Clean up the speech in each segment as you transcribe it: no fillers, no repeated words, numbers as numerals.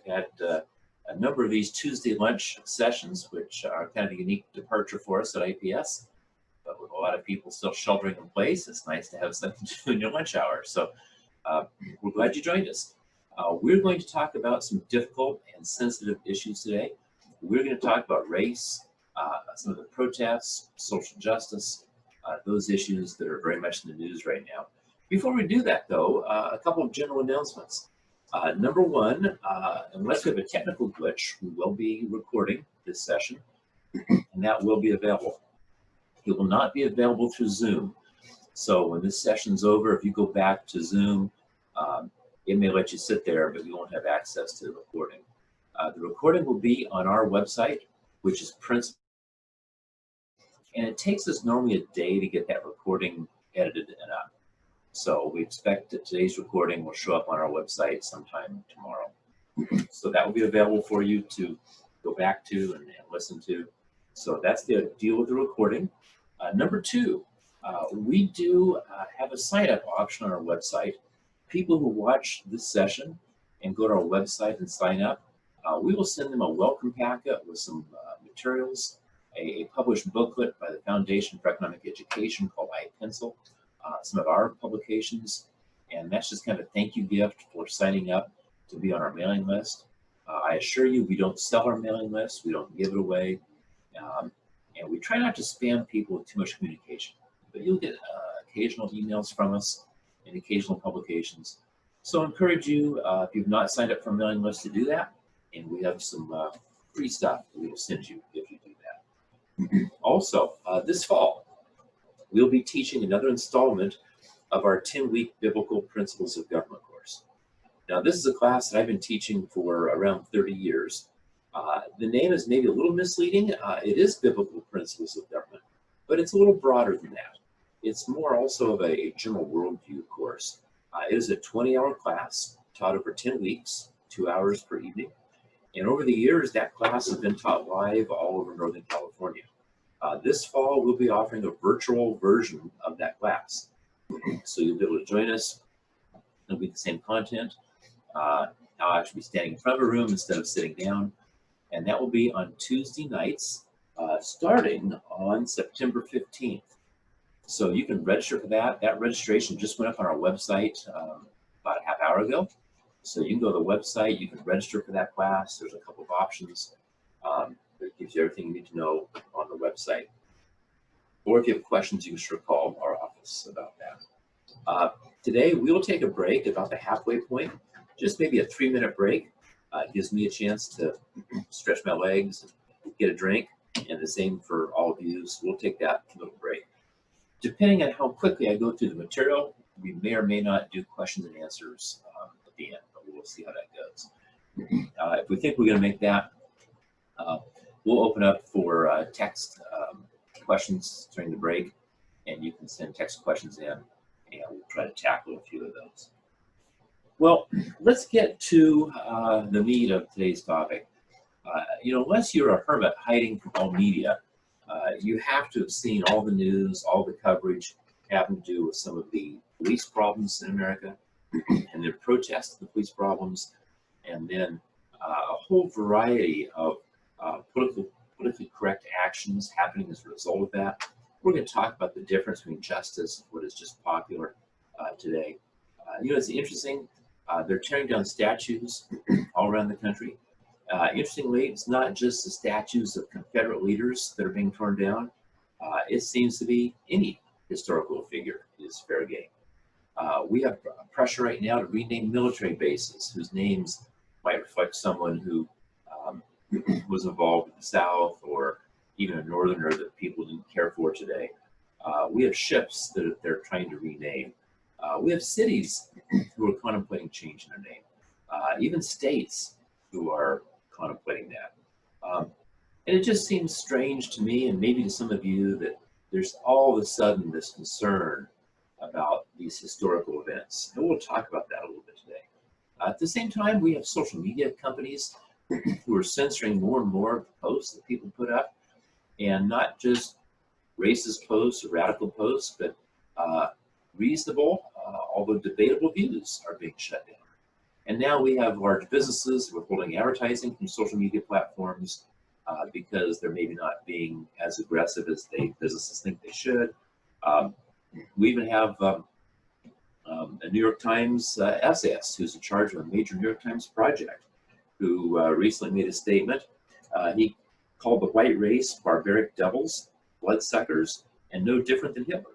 had a number of these Tuesday lunch sessions, which are kind of a unique departure for us at IPS. But with a lot of people still sheltering in place, it's nice to have something to do in your lunch hour. So we're glad you joined us. We're going to talk about some difficult and sensitive issues today. We're going to talk about race, some of the protests, social justice, those issues that are very much in the news right now. Before we do that, though, a couple of general announcements. Number one, unless we have a technical glitch, we will be recording this session, and that will be available. It will not be available through Zoom. So when this session's over, if you go back to Zoom, it may let you sit there, but you won't have access to the recording. The recording will be on our website, which is Principle. And it takes us normally a day to get that recording edited and up. So we expect that today's recording will show up on our website sometime tomorrow. So that will be available for you to go back to and listen to. So that's the deal with the recording. Number two, we do have a sign-up option on our website. People who watch this session and go to our website and sign up, we will send them a welcome packet with some materials, a published booklet by the Foundation for Economic Education called iPencil, some of our publications, and that's just kind of a thank you gift for signing up to be on our mailing list. I assure you, we don't sell our mailing list, we don't give it away, and we try not to spam people with too much communication, but you'll get occasional emails from us and occasional publications. So I encourage you, if you've not signed up for a mailing list, to do that, and we have some free stuff that we will send you if you do that. Also, this fall, we'll be teaching another installment of our 10-week Biblical Principles of Government course. Now, this is a class that I've been teaching for around 30 years. The name is maybe a little misleading. It is Biblical Principles of Government, but it's a little broader than that. It's more also of a general worldview course. It is a 20-hour class taught over 10 weeks, 2 hours per evening. And over the years, that class has been taught live all over Northern California. This fall, we'll be offering a virtual version of that class. So you'll be able to join us. It'll be the same content. I'll actually be standing in front of a room instead of sitting down. And that will be on Tuesday nights, starting on September 15th. So you can register for that. That registration just went up on our website about a half hour ago. So you can go to the website, you can register for that class. There's a couple of options. It gives you everything you need to know on the website. Or if you have questions, you can sure call our office about that. Today, we will take a break about the halfway point, just maybe a 3-minute break. It gives me a chance to stretch my legs, get a drink, and the same for all of you. So we'll take that little break. Depending on how quickly I go through the material, we may or may not do questions and answers at the end, but we'll see how that goes. If we think we're going to make that, we'll open up for text questions during the break, and you can send text questions in, and we'll try to tackle a few of those. Well, let's get to the meat of today's topic. Unless you're a hermit hiding from all media, you have to have seen all the news, all the coverage having to do with some of the police problems in America, and the protests of the police problems, and then a whole variety of politically correct actions happening as a result of that. We're going to talk about the difference between justice and what is just popular today. It's interesting. They're tearing down statues all around the country. Interestingly, it's not just the statues of Confederate leaders that are being torn down. It seems to be any historical figure is fair game. We have pressure right now to rename military bases whose names might reflect someone who was involved in the South or even a Northerner that people didn't care for today. We have ships that they're trying to rename. We have cities who are contemplating changing their name. Even states who are contemplating that. And it just seems strange to me, and maybe to some of you, that there's all of a sudden this concern about these historical events. And we'll talk about that a little bit today. At the same time, we have social media companies who are censoring more and more of the posts that people put up, and not just racist posts or radical posts, but reasonable, although debatable views are being shut down. And now we have large businesses withholding advertising from social media platforms because they're maybe not being as aggressive as businesses think they should. We even have a New York Times essayist who's in charge of a major New York Times project who recently made a statement. He called the white race barbaric devils, bloodsuckers, and no different than Hitler.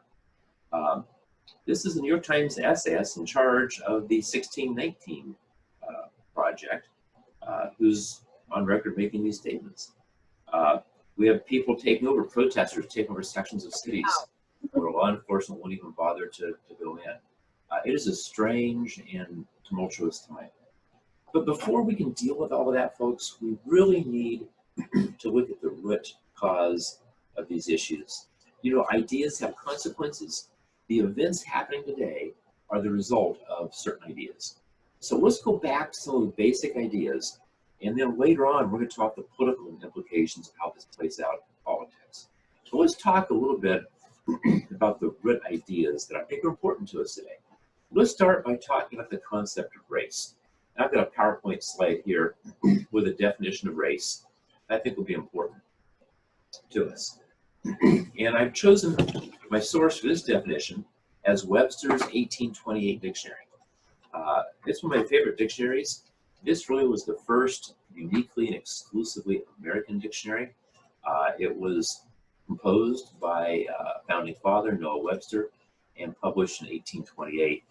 This is a New York Times essayist in charge of the 1619 project, who's on record making these statements. We have people taking over, protesters taking over sections of cities where law enforcement won't even bother to go in. It is a strange and tumultuous time. But before we can deal with all of that, folks, we really need to look at the root cause of these issues. You know, ideas have consequences. The events happening today are the result of certain ideas. So let's go back to some of the basic ideas, and then later on, we're going to talk the political implications of how this plays out in politics. So let's talk a little bit about the root ideas that I think are important to us today. Let's start by talking about the concept of race. I've got a PowerPoint slide here with a definition of race I think will be important to us. And I've chosen my source for this definition as Webster's 1828 dictionary. It's one of my favorite dictionaries. This really was the first uniquely and exclusively American dictionary. It was composed by founding father Noah Webster and published in 1828.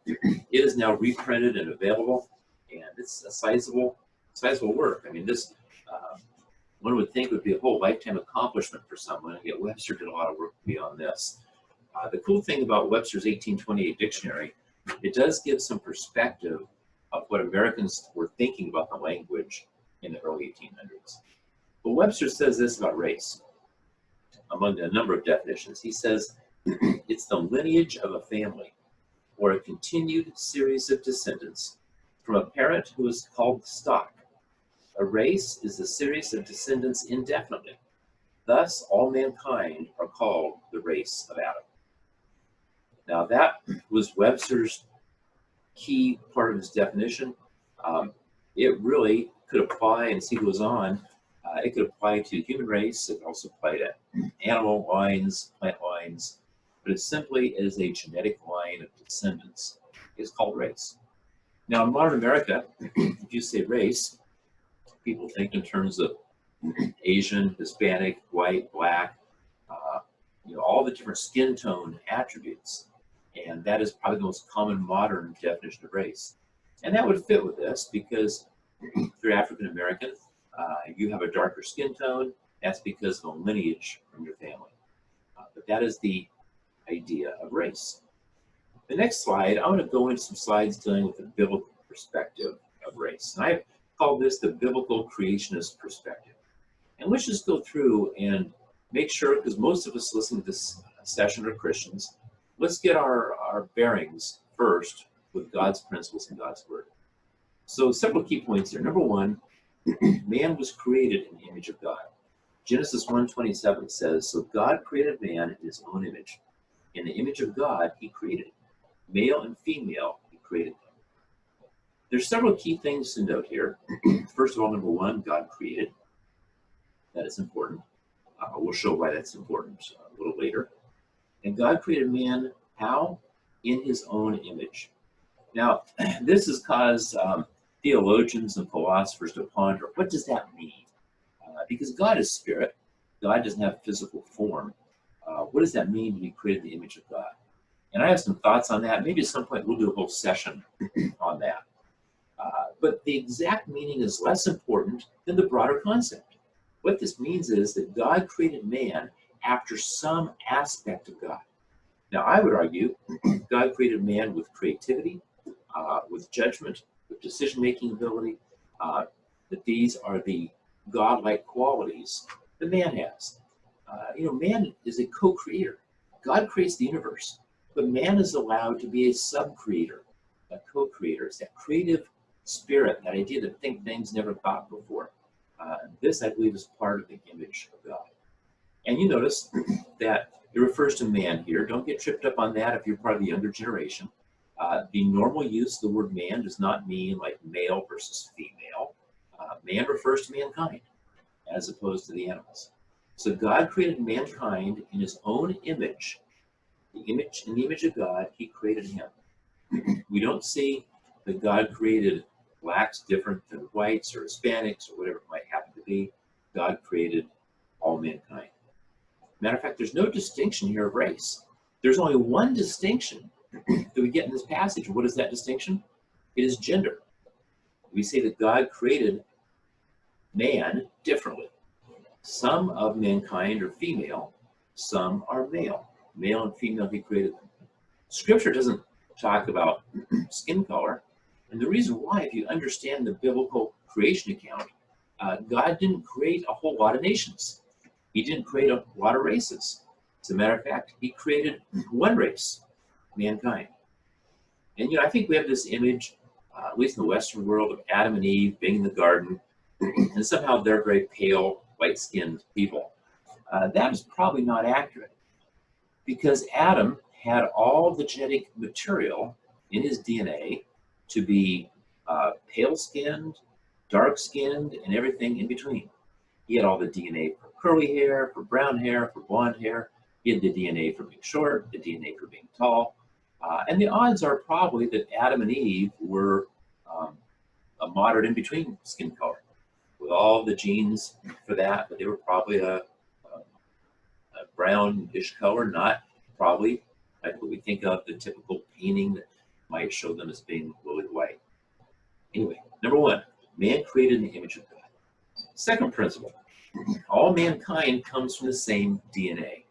It is now reprinted and available, and it's a sizable work. I mean, this one would think would be a whole lifetime accomplishment for someone, and yet Webster did a lot of work beyond this. The cool thing about Webster's 1828 dictionary, it does give some perspective of what Americans were thinking about the language in the early 1800s. But Webster says this about race, among a number of definitions. He says, it's the lineage of a family, or a continued series of descendants from a parent who is called stock. A race is a series of descendants indefinitely. Thus, all mankind are called the race of Adam. Now, that was Webster's key part of his definition. It really could apply, and as he goes on, it could apply to human race. It could also apply to animal lines, plant lines, but it simply is a genetic line of descendants. It's called race. Now, in modern America, if you say race, people think in terms of Asian, Hispanic, white, black, all the different skin tone attributes. And that is probably the most common modern definition of race. And that would fit with this because if you're African American, you have a darker skin tone. That's because of a lineage from your family. But that is the idea of race. The next slide, I'm going to go into some slides dealing with the biblical perspective of race. And I've called this the biblical creationist perspective. And let's just go through and make sure, because most of us listening to this session are Christians, let's get our bearings first with God's principles and God's word. So several key points here. Number one, man was created in the image of God. Genesis 1:27 says, so God created man in his own image. In the image of God, he created him. Male and female, he created them. There's several key things to note here. First of all, number one, God created. That is important. We'll show why that's important a little later. And God created man, how? In his own image. Now, this has caused theologians and philosophers to ponder, what does that mean? Because God is spirit. God doesn't have physical form. What does that mean to be created in the image of God? And I have some thoughts on that. Maybe at some point we'll do a whole session on that. But the exact meaning is less important than the broader concept. What this means is that God created man after some aspect of God. Now, I would argue God created man with creativity, with judgment, with decision-making ability, that these are the God-like qualities that man has. Man is a co-creator. God creates the universe, but man is allowed to be a sub-creator, a co-creator. It's that creative spirit, that idea to think things never thought before. This, I believe, is part of the image of God. And you notice that it refers to man here. Don't get tripped up on that if you're part of the younger generation. The normal use of the word man does not mean like male versus female. Man refers to mankind as opposed to the animals. So God created mankind in his own image. In the image of God, he created him. We don't see that God created blacks different than whites or Hispanics or whatever it might happen to be. God created all mankind. Matter of fact, there's no distinction here of race. There's only one distinction that we get in this passage. What is that distinction? It is gender. We say that God created man differently. Some of mankind are female, some are male. Male and female, he created them. Scripture doesn't talk about skin color. And the reason why, if you understand the biblical creation account, God didn't create a whole lot of nations. He didn't create a lot of races. As a matter of fact, he created one race, mankind. And I think we have this image, at least in the Western world, of Adam and Eve being in the garden, and somehow they're very pale, white-skinned people. That is probably not accurate, because Adam had all the genetic material in his DNA to be pale-skinned, dark-skinned, and everything in between. He had all the DNA for curly hair, for brown hair, for blonde hair. He had the DNA for being short, the DNA for being tall. And the odds are probably that Adam and Eve were a moderate in-between skin color, with all the genes for that, but they were probably a brownish color, not probably like what we think of the typical painting that might show them as being lily white. Anyway, number one, man created in the image of God. Second principle, all mankind comes from the same DNA.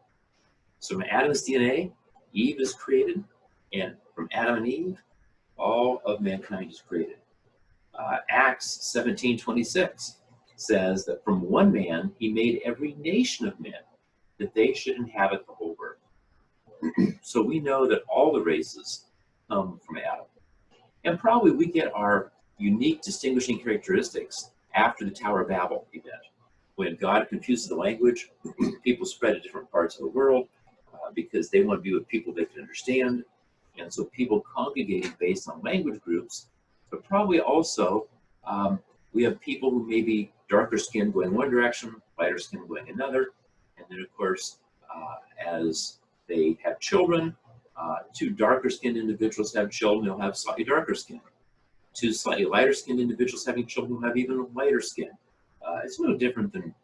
So from Adam's DNA, Eve is created, and from Adam and Eve, all of mankind is created. Acts 17:26 says that from one man he made every nation of men, that they should inhabit the whole earth. So we know that all the races come from Adam. And probably we get our unique distinguishing characteristics after the Tower of Babel event. When God confuses the language, people spread to different parts of the world because they want to be with people they can understand. And so people congregating based on language groups, but probably also we have people who may be darker skinned going one direction, lighter skin going another. And then of course, as they have children, two darker skinned individuals have children, they'll have slightly darker skin. Two slightly lighter skinned individuals having children who have even lighter skin. It's no different than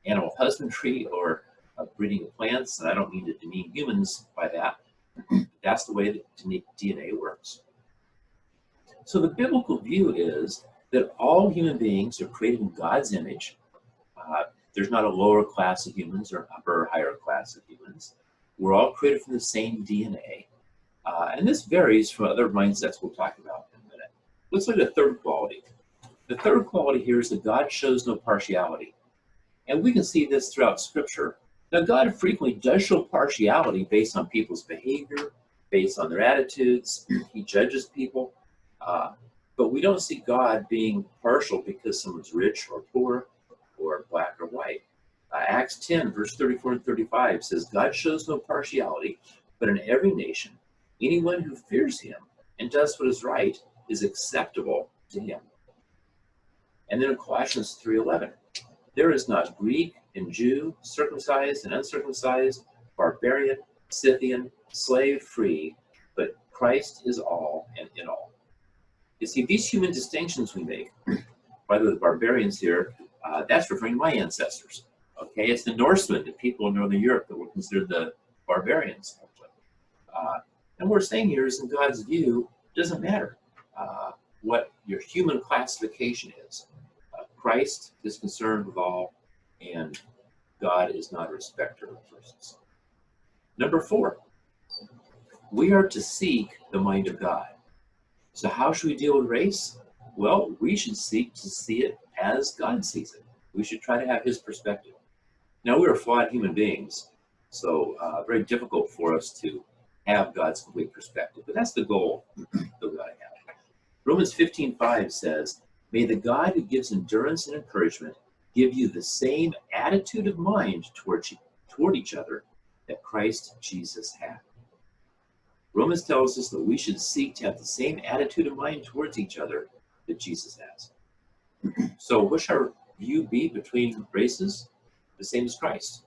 animal husbandry or breeding of plants, and I don't mean to demean humans by that. That's the way that DNA works. So the biblical view is that all human beings are created in God's image. There's not a lower class of humans or upper or higher class of humans. We're all created from the same DNA. And this varies from other mindsets we'll talk about in a minute. Let's look at the third quality. The third quality here is that God shows no partiality. And we can see this throughout Scripture. Now, God frequently does show partiality based on people's behavior, based on their attitudes. He judges people. But we don't see God being partial because someone's rich or poor or black or white. Acts 10, verse 34 and 35 says, God shows no partiality, but in every nation, anyone who fears him and does what is right is acceptable to him. And then in Colossians 3:11, there is not Greek and Jew, circumcised and uncircumcised, barbarian, Scythian, slave, free, but Christ is all and in all. You see, these human distinctions we make, by the barbarians here, that's referring to my ancestors. Okay, it's the Norsemen, the people in Northern Europe that were considered the barbarians. And what we're saying here is, in God's view, it doesn't matter what your human classification is. Christ is concerned with all, and God is not a respecter of persons. Number 4, we are to seek the mind of God. So how should we deal with race? Well, we should seek to see it as God sees it. We should try to have his perspective. Now, we are flawed human beings, so very difficult for us to have God's complete perspective, but that's the goal that we ought to have. Romans 15:5 says, may the God who gives endurance and encouragement give you the same attitude of mind toward each other that Christ Jesus had. Romans tells us that we should seek to have the same attitude of mind towards each other that Jesus has. So what should our view be between races? The same as Christ.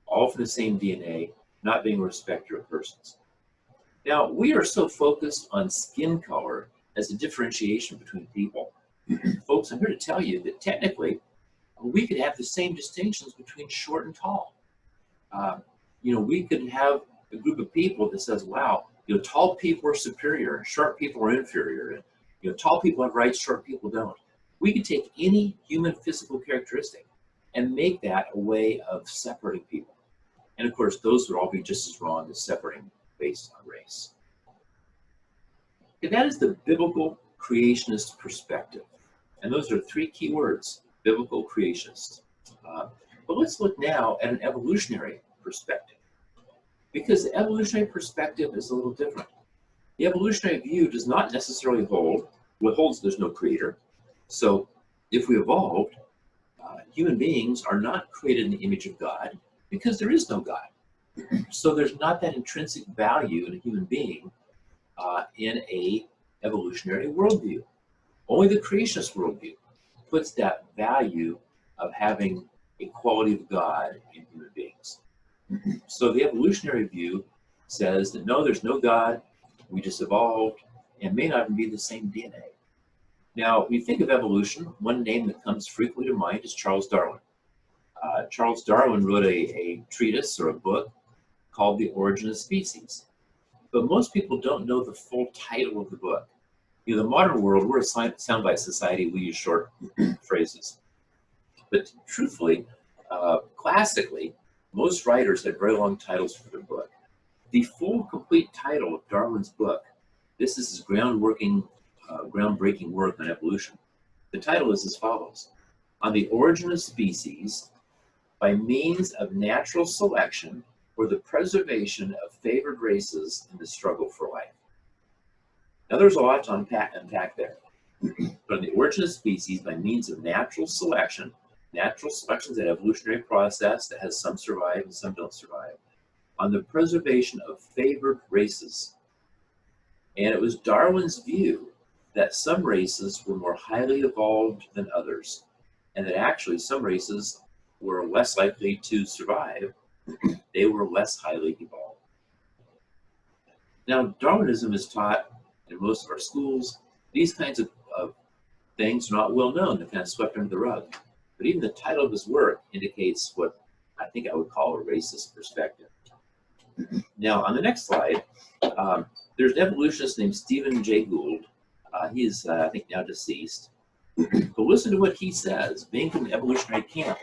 All from the same DNA, not being a respecter of persons. Now, we are so focused on skin color as a differentiation between people. Folks, I'm here to tell you that technically, we could have the same distinctions between short and tall. We could have a group of people that says, wow, tall people are superior, short people are inferior. And, tall people have rights, short people don't. We could take any human physical characteristic and make that a way of separating people. And of course, those would all be just as wrong as separating based on race. Okay, that is the biblical creationist perspective. And those are three key words, biblical creationist. But let's look now at an evolutionary perspective, because the evolutionary perspective is a little different. The evolutionary view does not necessarily hold what holds there's no creator. So if we evolved, human beings are not created in the image of God because there is no God. So there's not that intrinsic value in a human being in a evolutionary worldview. Only the creationist worldview puts that value of having a quality of God in human beings. So the evolutionary view says that no, there's no God, we just evolved, and may not even be the same DNA. Now, when you think of evolution, one name that comes frequently to mind is Charles Darwin. Charles Darwin wrote a treatise or a book called The Origin of Species. But most people don't know the full title of the book. In the modern world, we're a soundbite society, we use short phrases. But truthfully, classically, most writers had very long titles for their book. The full, complete title of Darwin's book, this is his groundbreaking work on evolution. The title is as follows: On the Origin of Species by Means of Natural Selection or the Preservation of Favored Races in the Struggle for Life. Now there's a lot to unpack there. But on the origin of species by means of natural selection is an evolutionary process that has some survive and some don't survive, on the preservation of favored races. And it was Darwin's view that some races were more highly evolved than others, and that actually some races were less likely to survive. They were less highly evolved. Now, Darwinism is taught in most of our schools. These kinds of things are not well known. They're kind of swept under the rug. But even the title of his work indicates what I think I would call a racist perspective. Now, on the next slide, there's an evolutionist named Stephen Jay Gould. He is, I think, now deceased. But listen to what he says, being from the evolutionary camp.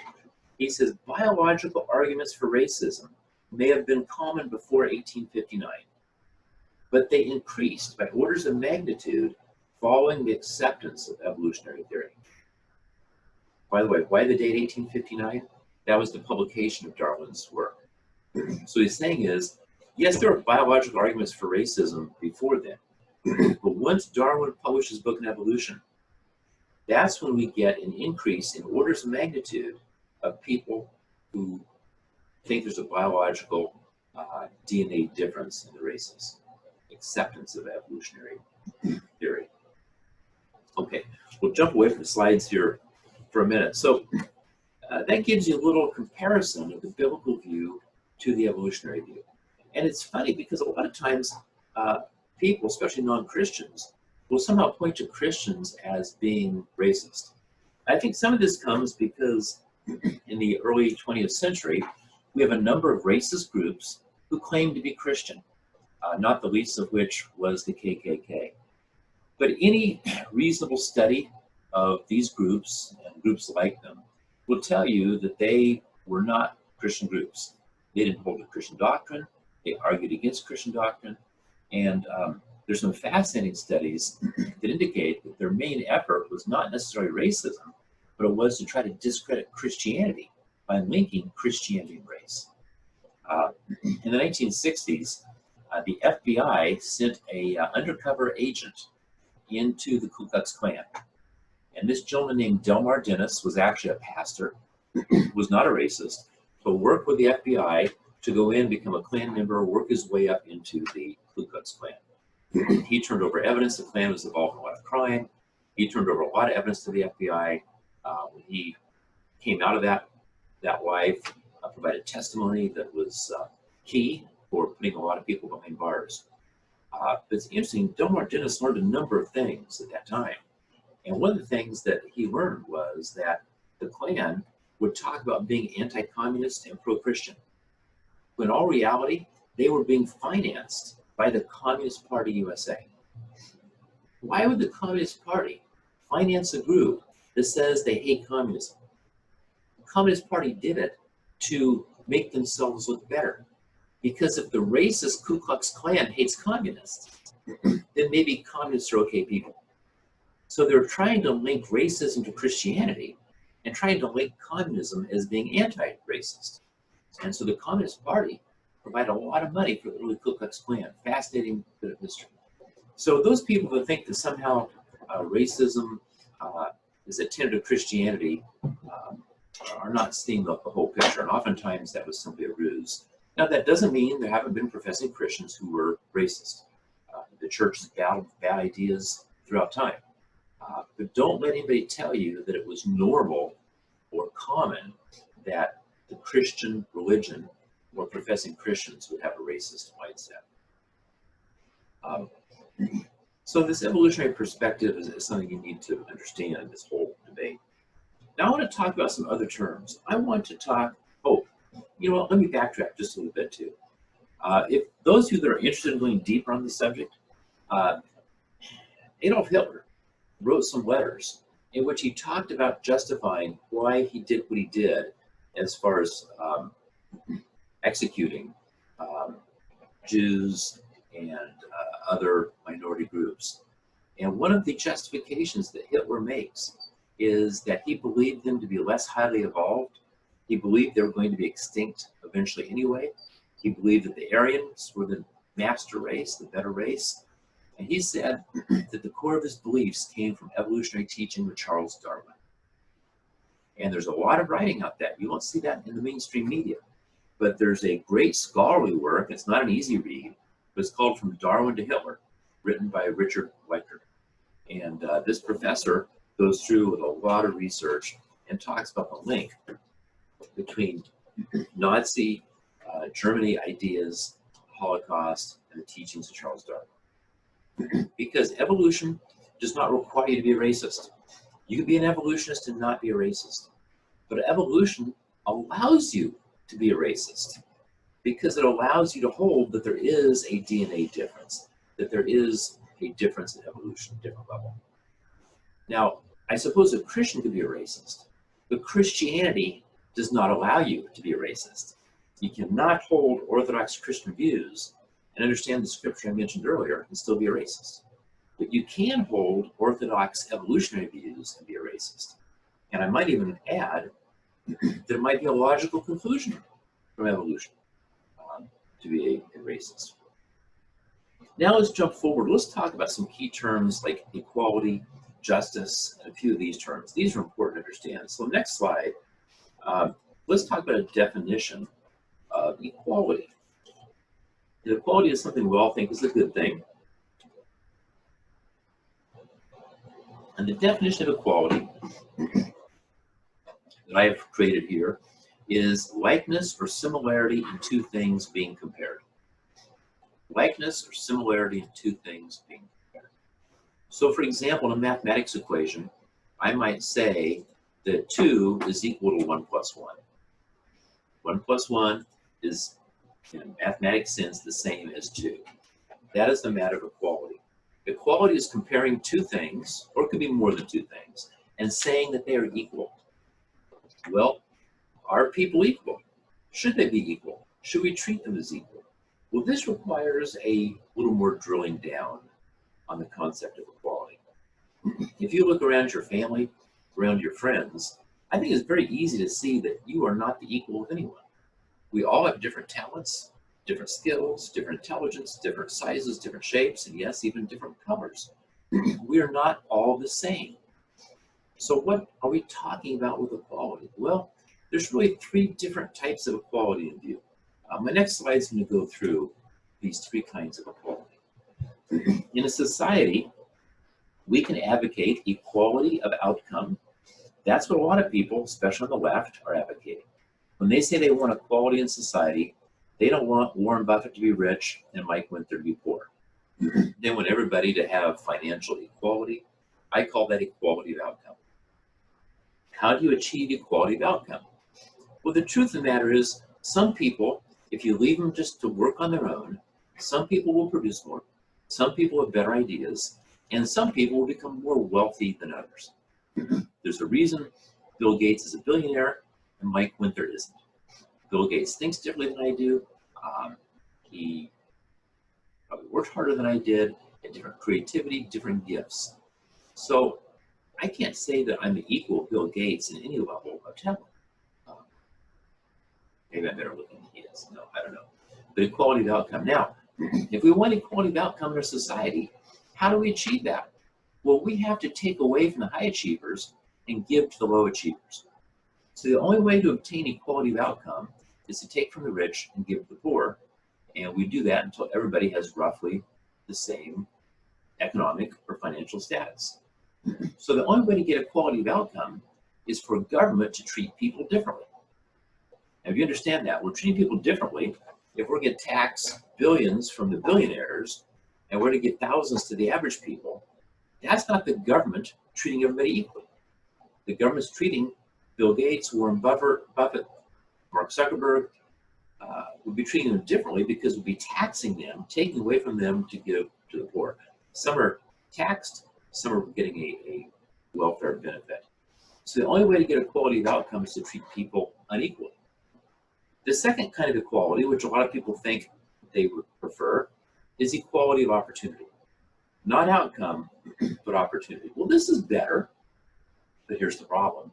He says, biological arguments for racism may have been common before 1859, but they increased by orders of magnitude following the acceptance of evolutionary theory. By the way, why the date 1859? That was the publication of Darwin's work. So he's saying is, yes, there are biological arguments for racism before then, but once Darwin published his book on evolution, that's when we get an increase in orders of magnitude of people who think there's a biological DNA difference in the races, acceptance of evolutionary theory. Okay, we'll jump away from the slides here for a minute. So that gives you a little comparison of the biblical view to the evolutionary view. And it's funny because a lot of times people, especially non-Christians, will somehow point to Christians as being racist. I think some of this comes because in the early 20th century, we have a number of racist groups who claim to be Christian, not the least of which was the KKK. But any reasonable study of these groups and groups like them will tell you that they were not Christian groups. They didn't hold to Christian doctrine. They argued against Christian doctrine. And there's some fascinating studies that indicate that their main effort was not necessarily racism, but it was to try to discredit Christianity by linking Christianity and race. In the 1960s, the FBI sent a undercover agent into the Ku Klux Klan. And this gentleman named Delmar Dennis was actually a pastor, was not a racist, but worked with the FBI to go in, become a Klan member, work his way up into the Ku Klux Klan. He turned over evidence the Klan was involved in a lot of crime. He turned over a lot of evidence to the FBI. When he came out of that life, provided testimony that was key for putting a lot of people behind bars. But it's interesting, Delmar Dennis learned a number of things at that time. And one of the things that he learned was that the Klan would talk about being anti-communist and pro-Christian, when in all reality, they were being financed by the Communist Party USA. Why would the Communist Party finance a group that says they hate communism? The Communist Party did it to make themselves look better. Because if the racist Ku Klux Klan hates communists, then maybe communists are okay people. So they're trying to link racism to Christianity and trying to link communism as being anti-racist. And so the Communist Party provided a lot of money for the early Ku Klux Klan. Fascinating bit of history. So those people that think that somehow racism is a tenet of Christianity are not seeing the whole picture. And oftentimes that was simply a ruse. Now, that doesn't mean there haven't been professing Christians who were racist. The church has battled bad ideas throughout time. But don't let anybody tell you that it was normal or common that the Christian religion or professing Christians would have a racist mindset. So this evolutionary perspective is something you need to understand in this whole debate. Now I want to talk about some other terms. I want to talk, you know what, let me backtrack just a little bit too. If those of you that are interested in going deeper on the subject, Adolf Hitler wrote some letters in which he talked about justifying why he did what he did as far as executing Jews and other minority groups. And one of the justifications that Hitler makes is that he believed them to be less highly evolved. He believed they were going to be extinct eventually anyway. He believed that the Aryans were the master race, the better race. And he said that the core of his beliefs came from evolutionary teaching with Charles Darwin. And there's a lot of writing out that. You won't see that in the mainstream media. But there's a great scholarly work, it's not an easy read, but it's called From Darwin to Hitler, written by Richard Winther. And this professor goes through with a lot of research and talks about the link between Nazi Germany ideas, Holocaust, and the teachings of Charles Darwin. Because evolution does not require you to be a racist. You can be an evolutionist and not be a racist. But evolution allows you to be a racist because it allows you to hold that there is a DNA difference, that there is a difference in evolution, different level. Now, I suppose a Christian could be a racist, but Christianity does not allow you to be a racist. You cannot hold Orthodox Christian views and understand the scripture I mentioned earlier and still be a racist. But you can hold Orthodox evolutionary views and be a racist. And I might even add there might be a logical conclusion from evolution to be a racist. Now let's jump forward. Let's talk about some key terms like equality, justice, and a few of these terms. These are important to understand. So next slide, let's talk about a definition of equality. And equality is something we all think is a good thing. And the definition of equality that I have created here is likeness or similarity in two things being compared. Likeness or similarity in two things being compared. So for example, in a mathematics equation, I might say that 2 is equal to 1 plus 1. 1 plus 1 is, in mathematics sense, the same as 2. That is the matter of equality. Equality is comparing two things, or it could be more than two things, and saying that they are equal. Well, are people equal? Should they be equal? Should we treat them as equal? Well, this requires a little more drilling down on the concept of equality. If you look around your family, around your friends, I think it's very easy to see that you are not the equal of anyone. We all have different talents, different skills, different intelligence, different sizes, different shapes, and yes, even different colors. We are not all the same. So what are we talking about with equality? Well, there's really three different types of equality in view. My next slide is going to go through these three kinds of equality. In a society, we can advocate equality of outcome. That's what a lot of people, especially on the left, are advocating. When they say they want equality in society, they don't want Warren Buffett to be rich and Mike Winther to be poor. They want everybody to have financial equality. I call that equality of outcome. How do you achieve equality of outcome? Well, the truth of the matter is, some people, if you leave them just to work on their own, some people will produce more, some people have better ideas, and some people will become more wealthy than others. There's a reason Bill Gates is a billionaire and Mike Winther isn't. Bill Gates thinks differently than I do. He probably worked harder than I did, had different creativity, different gifts. So I can't say that I'm the equal of Bill Gates in any level of talent. Maybe I'm better looking than he is. No, I don't know. But equality of outcome. Now, if we want equality of outcome in our society, how do we achieve that? Well, we have to take away from the high achievers and give to the low achievers. So the only way to obtain equality of outcome is to take from the rich and give to the poor. And we do that until everybody has roughly the same economic or financial status. So the only way to get equality of outcome is for government to treat people differently. Now, if you understand that, we're treating people differently. If we're going to tax billions from the billionaires and we're going to get thousands to the average people, that's not the government treating everybody equally. The government's treating Bill Gates, Warren Buffett, Mark Zuckerberg, would be treating them differently because we'd be taxing them, taking away from them to give to the poor. Some are taxed, some are getting a welfare benefit. So the only way to get equality of outcome is to treat people unequally. The second kind of equality, which a lot of people think they would prefer, is equality of opportunity. Not outcome, but opportunity. Well, this is better, but here's the problem.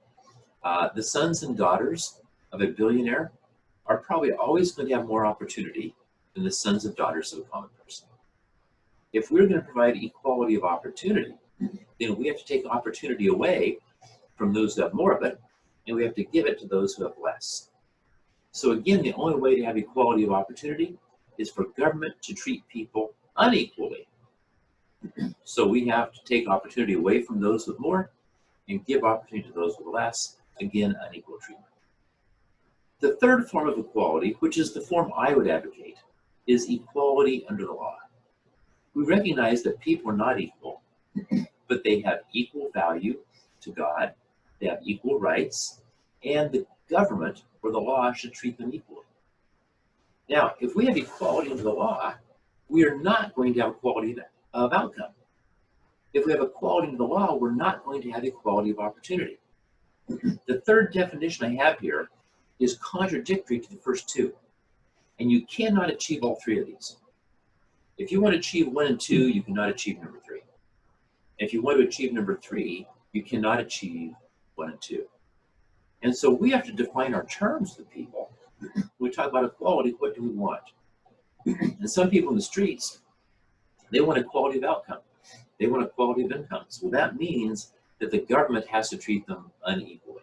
The sons and daughters of a billionaire are probably always going to have more opportunity than the sons and daughters of a common person. If we're going to provide equality of opportunity, then we have to take opportunity away from those who have more of it, and we have to give it to those who have less. So again, the only way to have equality of opportunity is for government to treat people unequally. So we have to take opportunity away from those with more and give opportunity to those with less. Again, unequal treatment. The third form of equality, which is the form I would advocate, is equality under the law. We recognize that people are not equal, but they have equal value to God, they have equal rights, and the government or the law should treat them equally. Now, if we have equality under the law, we are not going to have equality of outcome. If we have equality under the law, we're not going to have equality of opportunity. The third definition I have here is contradictory to the first two, and you cannot achieve all three of these. If you want to achieve 1 and 2, you cannot achieve number 3. If you want to achieve number 3, you cannot achieve 1 and 2. And so we have to define our terms to people. When we talk about equality, what do we want? And some people in the streets, they want equality of outcome. They want equality of incomes. Well, that means that the government has to treat them unequally.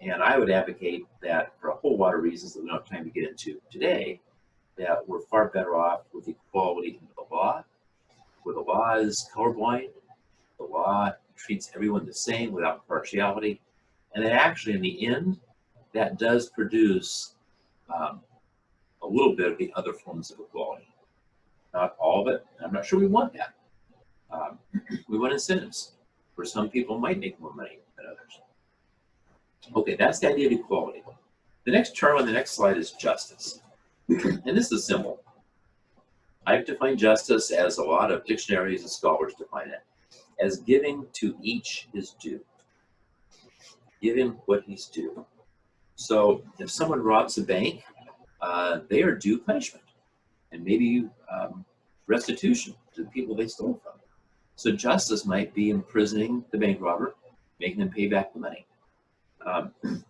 And I would advocate that for a whole lot of reasons that we don't have time to get into today, that we're far better off with equality under the law, where the law is colorblind, the law treats everyone the same without partiality, and then actually in the end, that does produce a little bit of the other forms of equality. Not all of it, I'm not sure we want that. We want incentives, where some people might make more money than others. Okay, that's the idea of equality. The next term on the next slide is justice. And this is simple. I've defined justice as a lot of dictionaries and scholars define it, as giving to each his due. Give him what he's due. So if someone robs a bank, they are due punishment and maybe restitution to the people they stole from. So justice might be imprisoning the bank robber, making them pay back the money.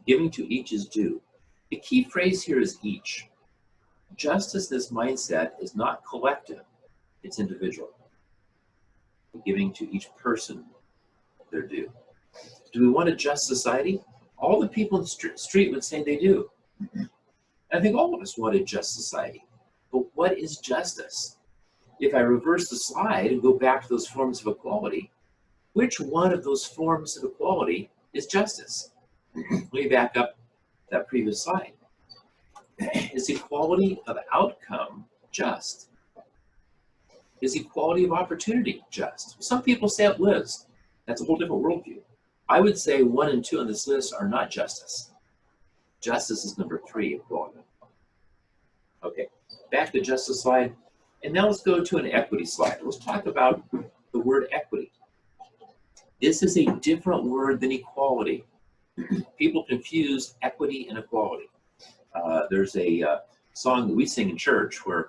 Giving to each is due. The key phrase here is each. Justice, this mindset, is not collective, it's individual. Giving to each person their due. Do we want a just society? All the people in the street would say they do. I think all of us want a just society. But what is justice? if I reverse the slide and go back to those forms of equality, which one of those forms of equality is justice? Let me back up that previous slide. Is equality of outcome just? Is equality of opportunity just? Some people say it lives. That's a whole different worldview. I would say 1 and 2 on this list are not justice. Justice is number 3, equality. Okay, back to the justice slide. And now let's go to an equity slide. Let's talk about the word equity. This is a different word than equality. People confuse equity and equality. There's a song that we sing in church where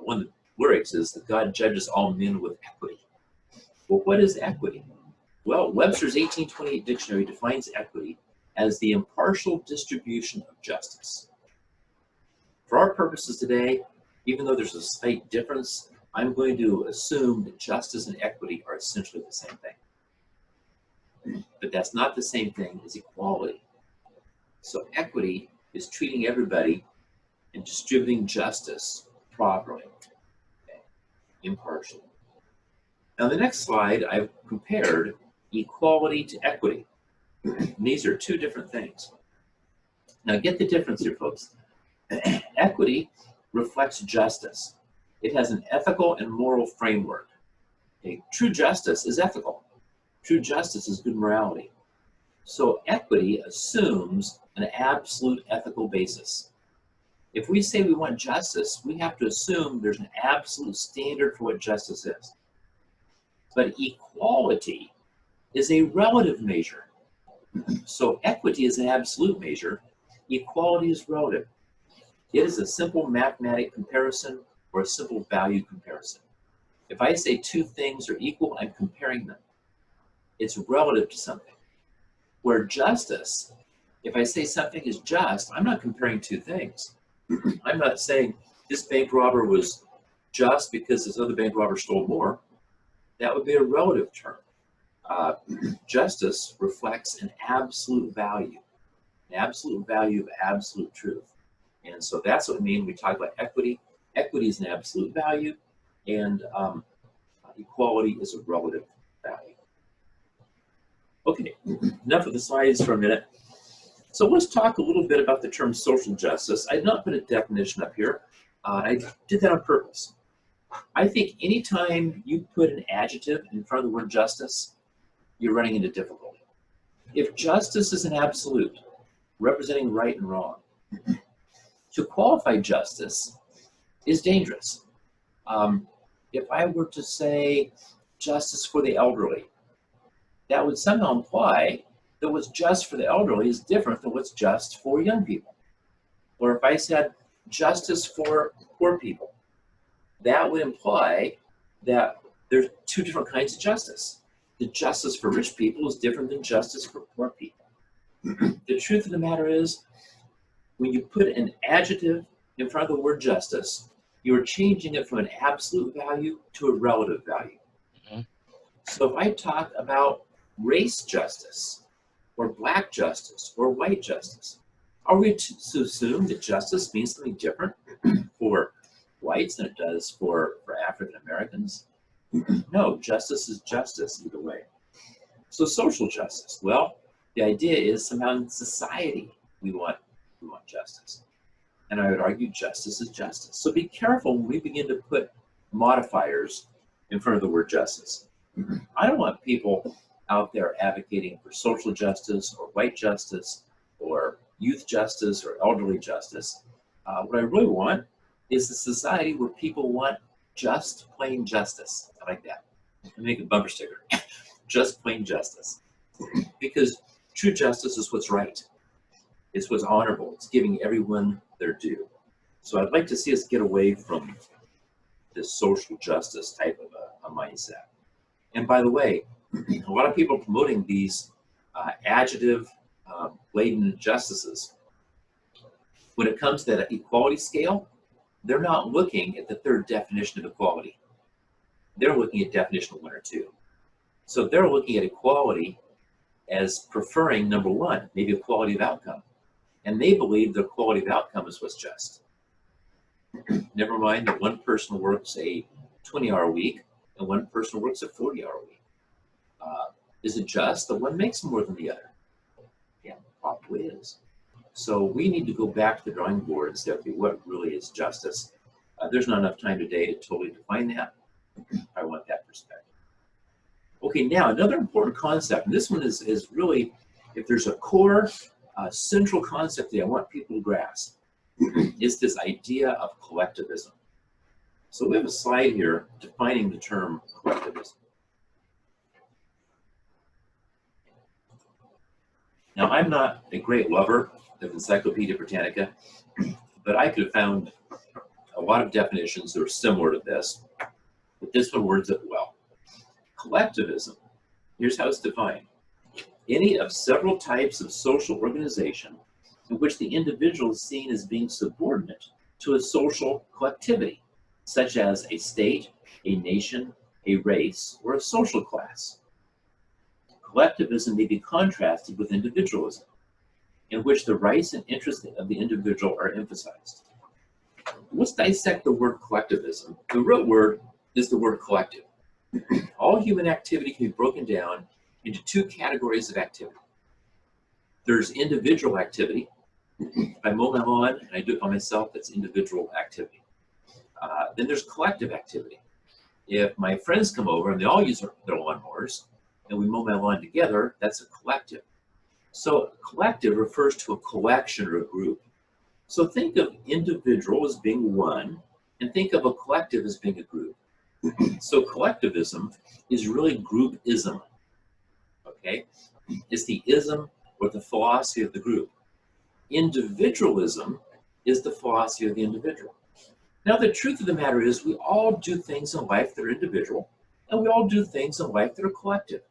one of the lyrics is that God judges all men with equity. Well, what is equity? Well, Webster's 1828 dictionary defines equity as the impartial distribution of justice. For our purposes today, even though there's a slight difference, I'm going to assume that justice and equity are essentially the same thing. But that's not the same thing as equality. So equity is treating everybody and distributing justice properly, okay, impartially. Now, the next slide, I've compared equality to equity. And these are two different things. Now, get the difference here, folks. Equity reflects justice. It has an ethical and moral framework. Okay? True justice is ethical. True justice is good morality. So equity assumes an absolute ethical basis. If we say we want justice, we have to assume there's an absolute standard for what justice is. But equality is a relative measure. So equity is an absolute measure. Equality is relative. It is a simple mathematic comparison or a simple value comparison. If I say two things are equal, I'm comparing them. It's relative to something. Where justice, if I say something is just, I'm not comparing two things. I'm not saying this bank robber was just because this other bank robber stole more. That would be a relative term. Justice reflects an absolute value of absolute truth. And so that's what we mean when we talk about equity. Equity is an absolute value, and equality is a relative value. Okay, enough of the slides for a minute. So let's talk a little bit about the term social justice. I did not put a definition up here. I did that on purpose. I think anytime you put an adjective in front of the word justice, you're running into difficulty. If justice is an absolute, representing right and wrong, to qualify justice is dangerous. If I were to say justice for the elderly, that would somehow imply that what's just for the elderly is different than what's just for young people. Or if I said justice for poor people, that would imply that there's two different kinds of justice. The justice for rich people is different than justice for poor people. The truth of the matter is, when you put an adjective in front of the word justice, you're changing it from an absolute value to a relative value. Mm-hmm. So if I talk about race justice, or black justice, or white justice, are we to assume that justice means something different for whites than it does for African Americans? No, justice is justice either way. So social justice, well, the idea is somehow in society we want justice. And I would argue justice is justice. So be careful when we begin to put modifiers in front of the word justice. I don't want people out there advocating for social justice or white justice or youth justice or elderly justice. What I really want is a society where people want just plain justice. I like that. Let me make a bumper sticker. Just plain justice. Because true justice is what's right. It's what's honorable. It's giving everyone their due. So I'd like to see us get away from this social justice type of a mindset. And by the way, a lot of people promoting these adjective-laden justices, when it comes to that equality scale, they're not looking at the third definition of equality. They're looking at definition 1 or 2. So they're looking at equality as preferring number 1, maybe equality of outcome. And they believe the equality of outcome is what's just. Never mind that one person works a 20-hour week and one person works a 40-hour week? Is it just that one makes more than the other? Yeah, probably is. So we need to go back to the drawing board and say, okay, what really is justice? There's not enough time today to totally define that. I want that perspective. Okay, now another important concept, and this one is really, if there's a core central concept that I want people to grasp, is this idea of collectivism. So we have a slide here defining the term collectivism. Now, I'm not a great lover of Encyclopedia Britannica, but I could have found a lot of definitions that are similar to this, but this one words it well. Collectivism, here's how it's defined. Any of several types of social organization in which the individual is seen as being subordinate to a social collectivity, such as a state, a nation, a race, or a social class. Collectivism may be contrasted with individualism, in which the rights and interests of the individual are emphasized. Let's dissect the word collectivism. The root word is the word collective. All human activity can be broken down into two categories of activity. There's individual activity. If I mow my lawn and I do it by myself, that's individual activity. Then there's collective activity. If my friends come over and they all use their lawnmowers and we mow my lawn together, that's a collective. So collective refers to a collection or a group. So think of individual as being one and think of a collective as being a group. So collectivism is really groupism, okay? It's the ism or the philosophy of the group. Individualism is the philosophy of the individual. Now, the truth of the matter is we all do things in life that are individual, and we all do things in life that are collective.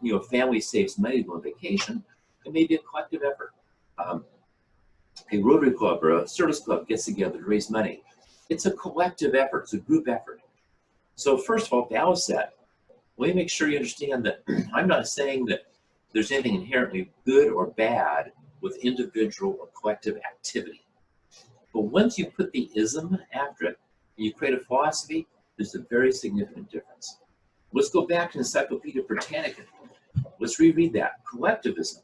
You know, a family saves money to go on vacation, it may be a collective effort. A Rotary Club or a service club gets together to raise money. It's a collective effort, it's a group effort. So first of all, at the outset, let me make sure you understand that I'm not saying that there's anything inherently good or bad with individual or collective activity. But once you put the ism after it and you create a philosophy, there's a very significant difference. Let's go back to Encyclopedia Britannica. Let's reread that. Collectivism,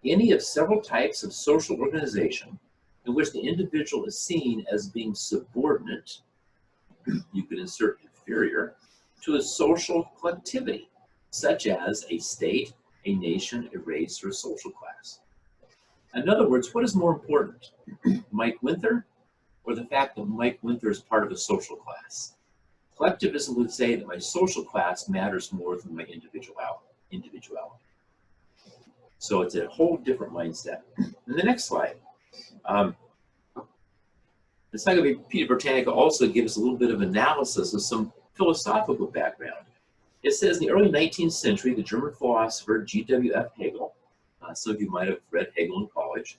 any of several types of social organization in which the individual is seen as being subordinate, you could insert inferior, to a social collectivity, such as a state, a nation, a race, or a social class. In other words, what is more important, Mike Winther, or the fact that Mike Winther is part of a social class? Collectivism would say that my social class matters more than my individuality. So it's a whole different mindset. In the next slide, the Encyclopedia Britannica also gives a little bit of analysis of some philosophical background. It says in the early 19th century, the German philosopher G.W.F. Hegel, some of you might have read Hegel in college,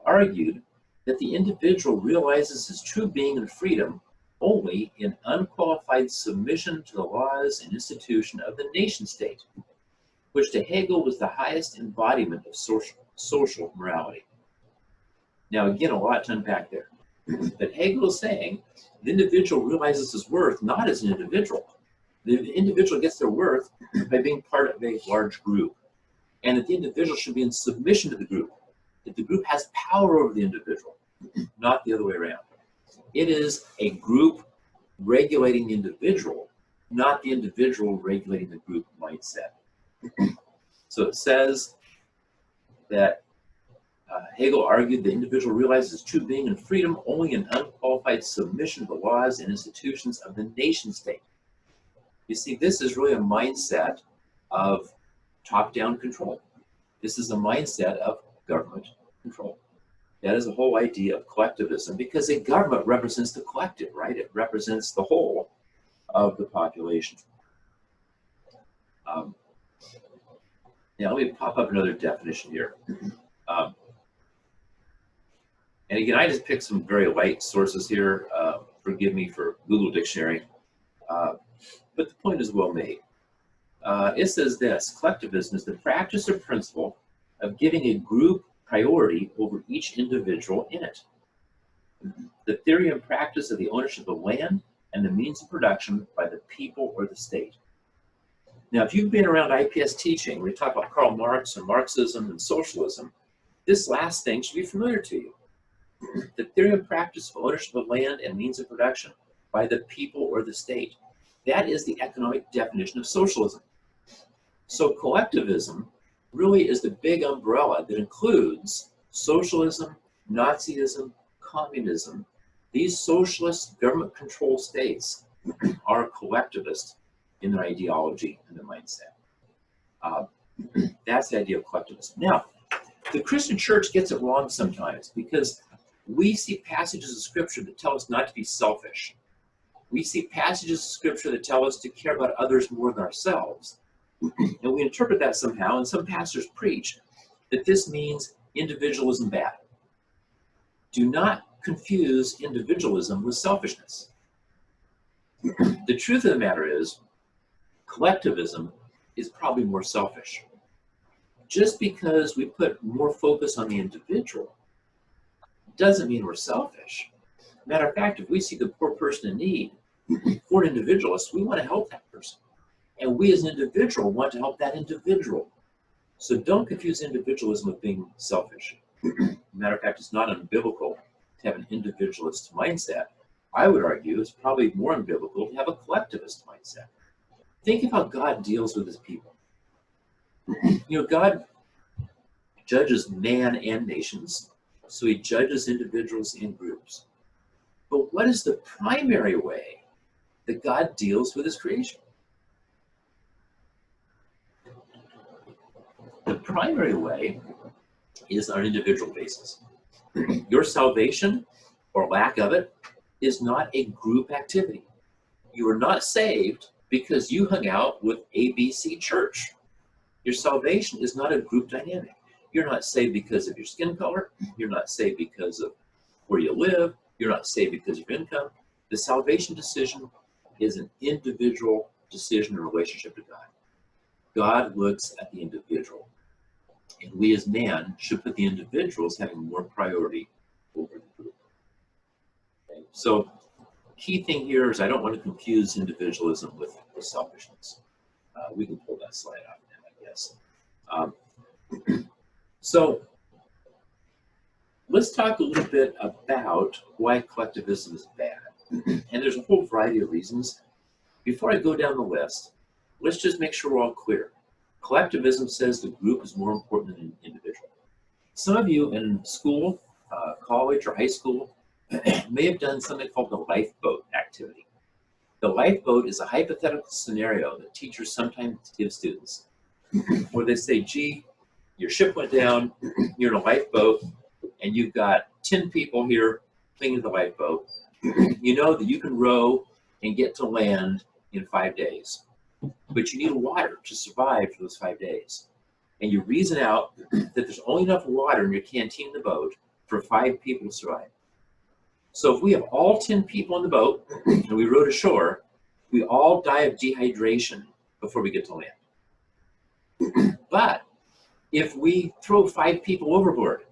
argued that the individual realizes his true being and freedom only in unqualified submission to the laws and institution of the nation state, which to Hegel was the highest embodiment of social morality. Now, again, a lot to unpack there. But Hegel is saying the individual realizes his worth not as an individual. The individual gets their worth by being part of a large group, and that the individual should be in submission to the group. That the group has power over the individual, not the other way around. It is a group regulating the individual, not the individual regulating the group mindset. So it says that Hegel argued the individual realizes true being and freedom only in unqualified submission to the laws and institutions of the nation state. You see, this is really a mindset of top-down control. This is a mindset of government control. That is the whole idea of collectivism, because a government represents the collective, right? It represents the whole of the population. Now, let me pop up another definition here. And again, I just picked some very light sources here. Forgive me for Google Dictionary. But the point is well made. It says this: collectivism is the practice or principle of giving a group priority over each individual in it. The theory and practice of the ownership of land, and the means of production by the people or the state. Now, if you've been around IPS teaching, we talk about Karl Marx and Marxism and socialism, this last thing should be familiar to you. The theory and practice of ownership of land and means of production by the people or the state. That is the economic definition of socialism. So collectivism really is the big umbrella that includes socialism, Nazism, communism. These socialist government-controlled states are collectivist in their ideology and their mindset. That's the idea of collectivism. Now, the Christian church gets it wrong sometimes because we see passages of scripture that tell us not to be selfish. We see passages of scripture that tell us to care about others more than ourselves. And we interpret that somehow, and some pastors preach that this means individualism bad. Do not confuse individualism with selfishness. The truth of the matter is, collectivism is probably more selfish. Just because we put more focus on the individual doesn't mean we're selfish. Matter of fact, if we see the poor person in need, for an individualist, we want to help that person. And we as an individual want to help that individual. So don't confuse individualism with being selfish. Matter of fact, it's not unbiblical to have an individualist mindset. I would argue it's probably more unbiblical to have a collectivist mindset. Think of how God deals with his people. You know, God judges man and nations, so he judges individuals and groups. But what is the primary way that God deals with his creation? The primary way is on an individual basis. Your salvation, or lack of it, is not a group activity. You are not saved because you hung out with ABC Church. Your salvation is not a group dynamic. You're not saved because of your skin color. You're not saved because of where you live. You're not saved because of your income. The salvation decision is an individual decision in relationship to God. God looks at the individual. And we as man should put the individuals having more priority over the group. Okay? So key thing here is I don't want to confuse individualism with selfishness. We can pull that slide out now, I guess. So let's talk a little bit about why collectivism is bad. And there's a whole variety of reasons. Before I go down the list, let's just make sure we're all clear. Collectivism says the group is more important than an individual. Some of you in school, college or high school, may have done something called the lifeboat activity. The lifeboat is a hypothetical scenario that teachers sometimes give students, where they say, gee, your ship went down, you're in a lifeboat, and you've got 10 people here clinging to the lifeboat. You know that you can row and get to land in 5 days, but you need water to survive for those 5 days. And you reason out that there's only enough water in your canteen in the boat for 5 people to survive. So if we have all 10 people on the boat and we rowed ashore, we all die of dehydration before we get to land. But if we throw 5 people overboard,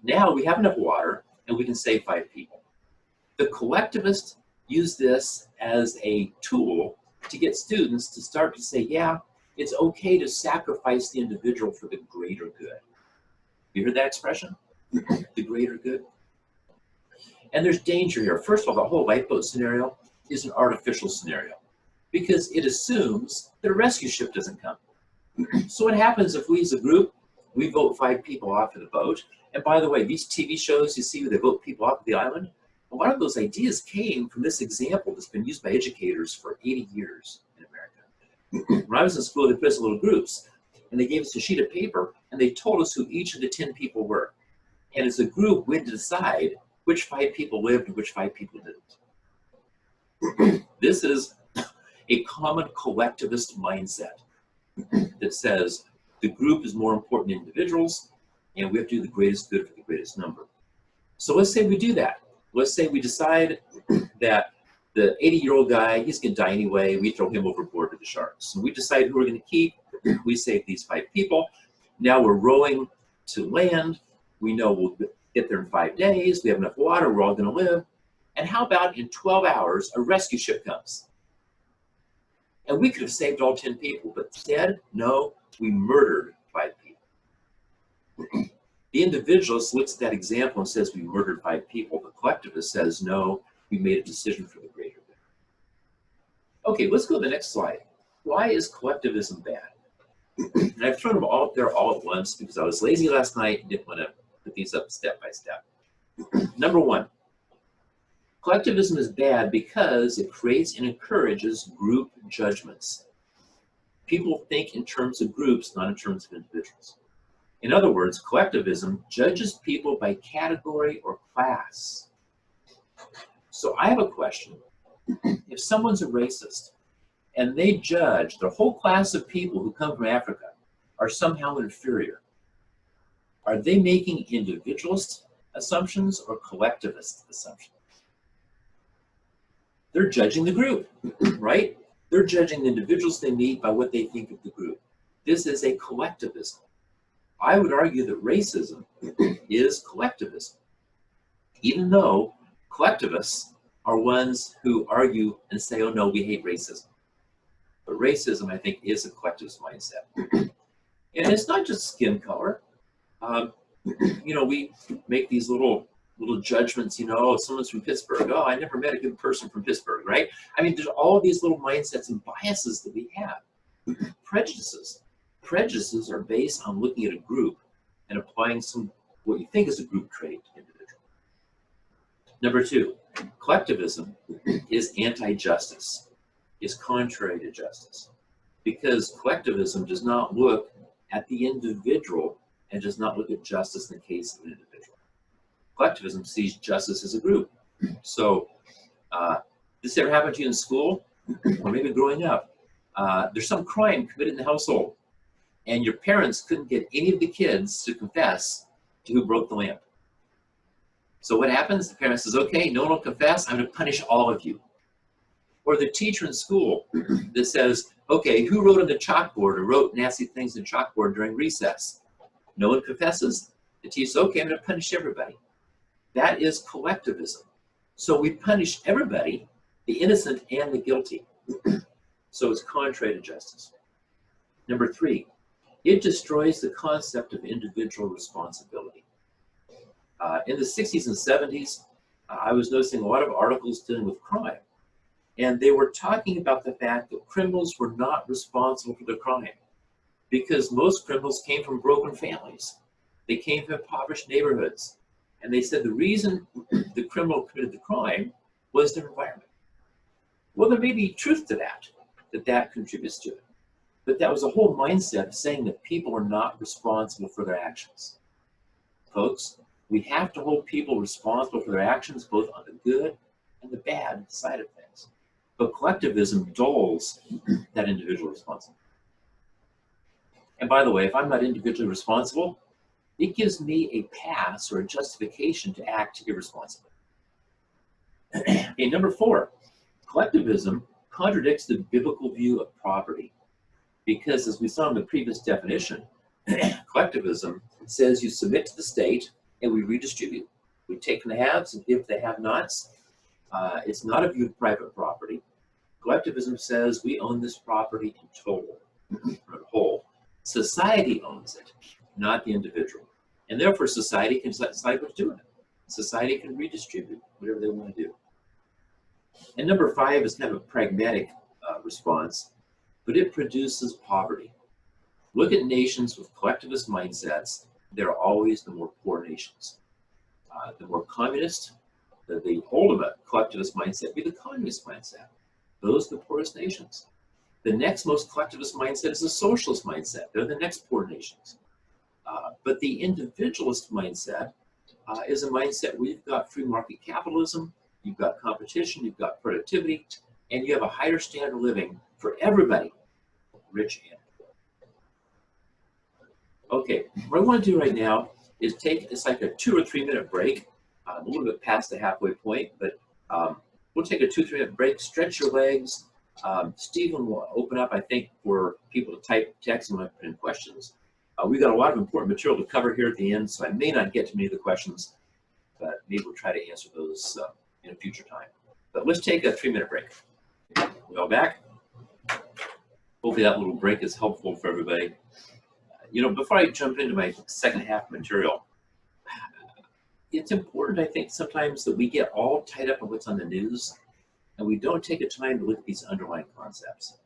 now we have enough water and we can save 5 people. The collectivists use this as a tool to get students to start to say, yeah, it's okay to sacrifice the individual for the greater good. You heard that expression? The greater good? And there's danger here. First of all, the whole lifeboat scenario is an artificial scenario because it assumes that a rescue ship doesn't come. So what happens if we as a group, we vote 5 people off of the boat? And by the way, these TV shows you see where they vote people off of the island, a lot of those ideas came from this example that's been used by educators for 80 years in America. When I was in school, they put us in little groups, and they gave us a sheet of paper, and they told us who each of the 10 people were. And as a group, we had to decide which 5 people lived and which 5 people didn't. This is a common collectivist mindset that says the group is more important than individuals, and we have to do the greatest good for the greatest number. So let's say we do that. Let's say we decide that the 80-year-old guy, he's going to die anyway. We throw him overboard to the sharks. And we decide who we're going to keep. We save these 5 people. Now we're rowing to land. We know we'll get there in 5 days. We have enough water. We're all going to live. And how about in 12 hours, a rescue ship comes? And we could have saved all 10 people, but instead, no, we murdered 5 people. The individualist looks at that example and says, we murdered 5 people. The collectivist says, no, we made a decision for the greater good. Okay, let's go to the next slide. Why is collectivism bad? And I've thrown them all up there all at once because I was lazy last night and didn't want to put these up step by step. Number 1, collectivism is bad because it creates and encourages group judgments. People think in terms of groups, not in terms of individuals. In other words, collectivism judges people by category or class. So I have a question. If someone's a racist and they judge the whole class of people who come from Africa are somehow inferior, are they making individualist assumptions or collectivist assumptions? They're judging the group, right? They're judging the individuals they meet by what they think of the group. This is a collectivism. I would argue that racism is collectivism, even though collectivists are ones who argue and say, oh no, we hate racism. But racism, I think, is a collectivist mindset. And it's not just skin color. You know, we make these little judgments, you know, oh, someone's from Pittsburgh. Oh, I never met a good person from Pittsburgh, right? I mean, there's all these little mindsets and biases that we have. Prejudices. Prejudices are based on looking at a group and applying what you think is a group trait to individual. Number 2, collectivism is anti-justice, is contrary to justice, because collectivism does not look at the individual and does not look at justice in the case of an individual. Collectivism sees justice as a group. So this ever happened to you in school or maybe growing up? There's some crime committed in the household and your parents couldn't get any of the kids to confess to who broke the lamp. So what happens? The parent says, okay, no one will confess, I'm going to punish all of you. Or the teacher in school that says, okay, who wrote on the chalkboard or wrote nasty things in the chalkboard during recess? No one confesses. The teacher says, okay, I'm going to punish everybody. That is collectivism. So we punish everybody, the innocent and the guilty. So it's contrary to justice. Number 3, it destroys the concept of individual responsibility. In the 60s and 70s, I was noticing a lot of articles dealing with crime. And they were talking about the fact that criminals were not responsible for their crime because most criminals came from broken families. They came from impoverished neighborhoods. And they said the reason the criminal committed the crime was their environment. Well, there may be truth to that contributes to it. But that was a whole mindset saying that people are not responsible for their actions. Folks, we have to hold people responsible for their actions, both on the good and the bad side of things. But collectivism dulls that individual responsibility. And by the way, if I'm not individually responsible, it gives me a pass or a justification to act irresponsibly. Okay, number 4, collectivism contradicts the biblical view of property. Because as we saw in the previous definition, collectivism says you submit to the state and we redistribute. We take from the haves and give to the have-nots. It's not a view of private property. Collectivism says we own this property in total, in whole. Society owns it, not the individual. And therefore society can decide what to do with it. Society can redistribute whatever they want to do. And number 5 is kind of a pragmatic response, but it produces poverty. Look at nations with collectivist mindsets. They're always the more poor nations. The more communist, the ultimate collectivist mindset be the communist mindset. Those are the poorest nations. The next most collectivist mindset is a socialist mindset. They're the next poor nations. But the individualist mindset is a mindset where you've got free market capitalism, you've got competition, you've got productivity, and you have a higher standard of living for everybody, rich and poor. Okay, what I want to do right now is it's like a 2 or 3 minute break. I'm a little bit past the halfway point, but we'll take a 2 or 3 minute break, stretch your legs. Stephen will open up, I think, for people to type text and put in questions. We've got a lot of important material to cover here at the end, so I may not get to many of the questions, but maybe we'll try to answer those in a future time. But let's take a 3-minute break. We all back? Hopefully that little break is helpful for everybody. Before I jump into my second half material, it's important, I think, sometimes that we get all tied up in what's on the news and we don't take a time to look at these underlying concepts.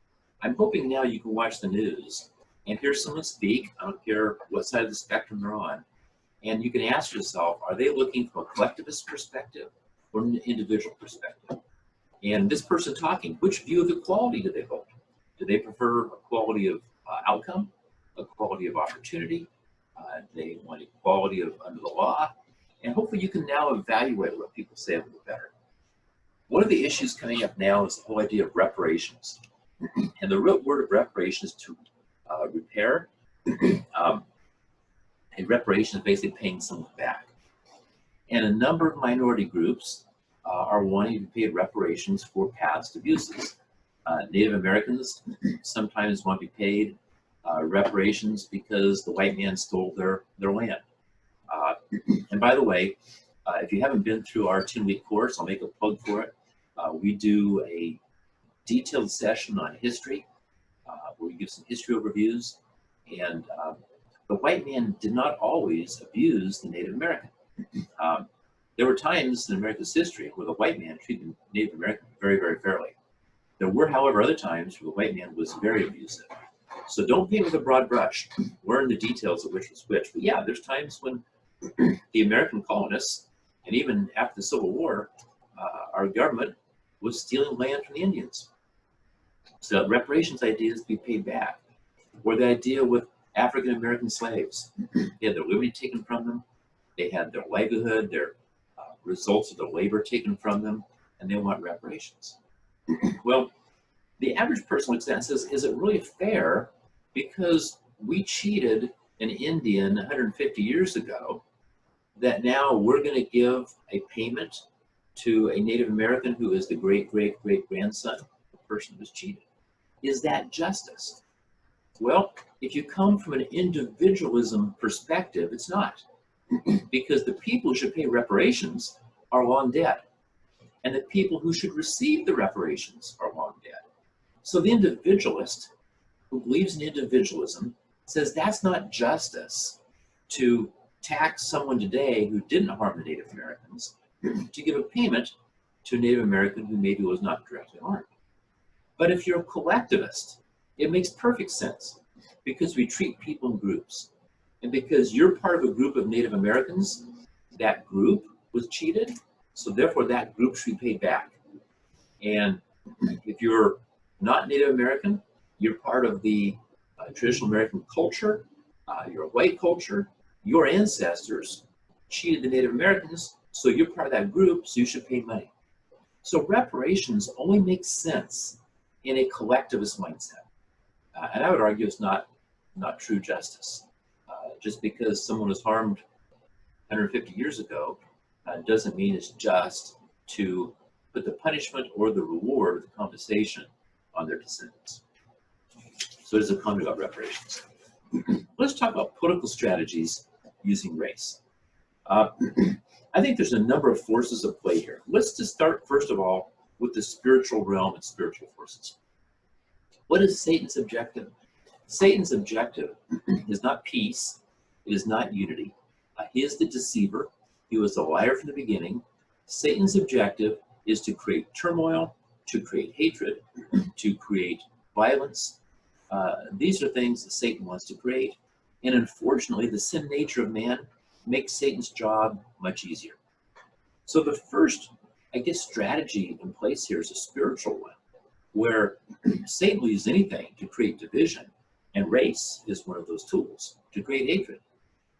I'm hoping now you can watch the news and hear someone speak, I don't care what side of the spectrum they're on, and you can ask yourself, are they looking from a collectivist perspective or an individual perspective? And this person talking, which view of equality do they hold? Do they prefer equality of outcome, equality of opportunity? They want equality of under the law? And hopefully you can now evaluate what people say a little better. One of the issues coming up now is the whole idea of reparations. And the root word of reparation is to repair. And reparation is basically paying someone back. And a number of minority groups are wanting to pay reparations for past abuses. Native Americans sometimes want to be paid reparations because the white man stole their land. And by the way, if you haven't been through our 10-week course, I'll make a plug for it. We do a detailed session on history where we give some history overviews. And the white man did not always abuse the Native American. There were times in America's history where the white man treated the Native American very, very fairly. There were, however, other times where the white man was very abusive. So don't paint with a broad brush. Learn the details of which was which. But yeah, there's times when the American colonists, and even after the Civil War, our government was stealing land from the Indians. So reparations ideas be paid back. Or the idea with African American slaves. They had their liberty taken from them. They had their livelihood, their results of their labor taken from them, and they want reparations. Well, the average person looks at that and says, is it really fair because we cheated an Indian 150 years ago that now we're going to give a payment to a Native American who is the great-great-great-grandson of the person who was cheated? Is that justice? Well, if you come from an individualism perspective, it's not. Because the people who should pay reparations are long dead. And the people who should receive the reparations are long dead. So the individualist who believes in individualism says that's not justice to tax someone today who didn't harm the Native Americans to give a payment to a Native American who maybe was not directly harmed. But if you're a collectivist, it makes perfect sense because we treat people in groups. And because you're part of a group of Native Americans, that group was cheated, so therefore that group should be paid back. And if you're not Native American, you're part of the traditional American culture, you're a white culture, your ancestors cheated the Native Americans, so you're part of that group, so you should pay money. So reparations only make sense in a collectivist mindset. And I would argue it's not true justice. Just because someone was harmed 150 years ago doesn't mean it's just to put the punishment or the reward, the compensation on their descendants. So there's a comment about reparations. Let's talk about political strategies using race. I think there's a number of forces at play here. Let's just start, first of all, with the spiritual realm and spiritual forces. What is Satan's objective? Satan's objective is not peace. It is not unity. He is the deceiver. He was a liar from the beginning. Satan's objective is to create turmoil, to create hatred, to create violence. These are things that Satan wants to create. And unfortunately, the sin nature of man makes Satan's job much easier. So the first, I guess, strategy in place here is a spiritual one, where Satan will use anything to create division, and race is one of those tools to create hatred.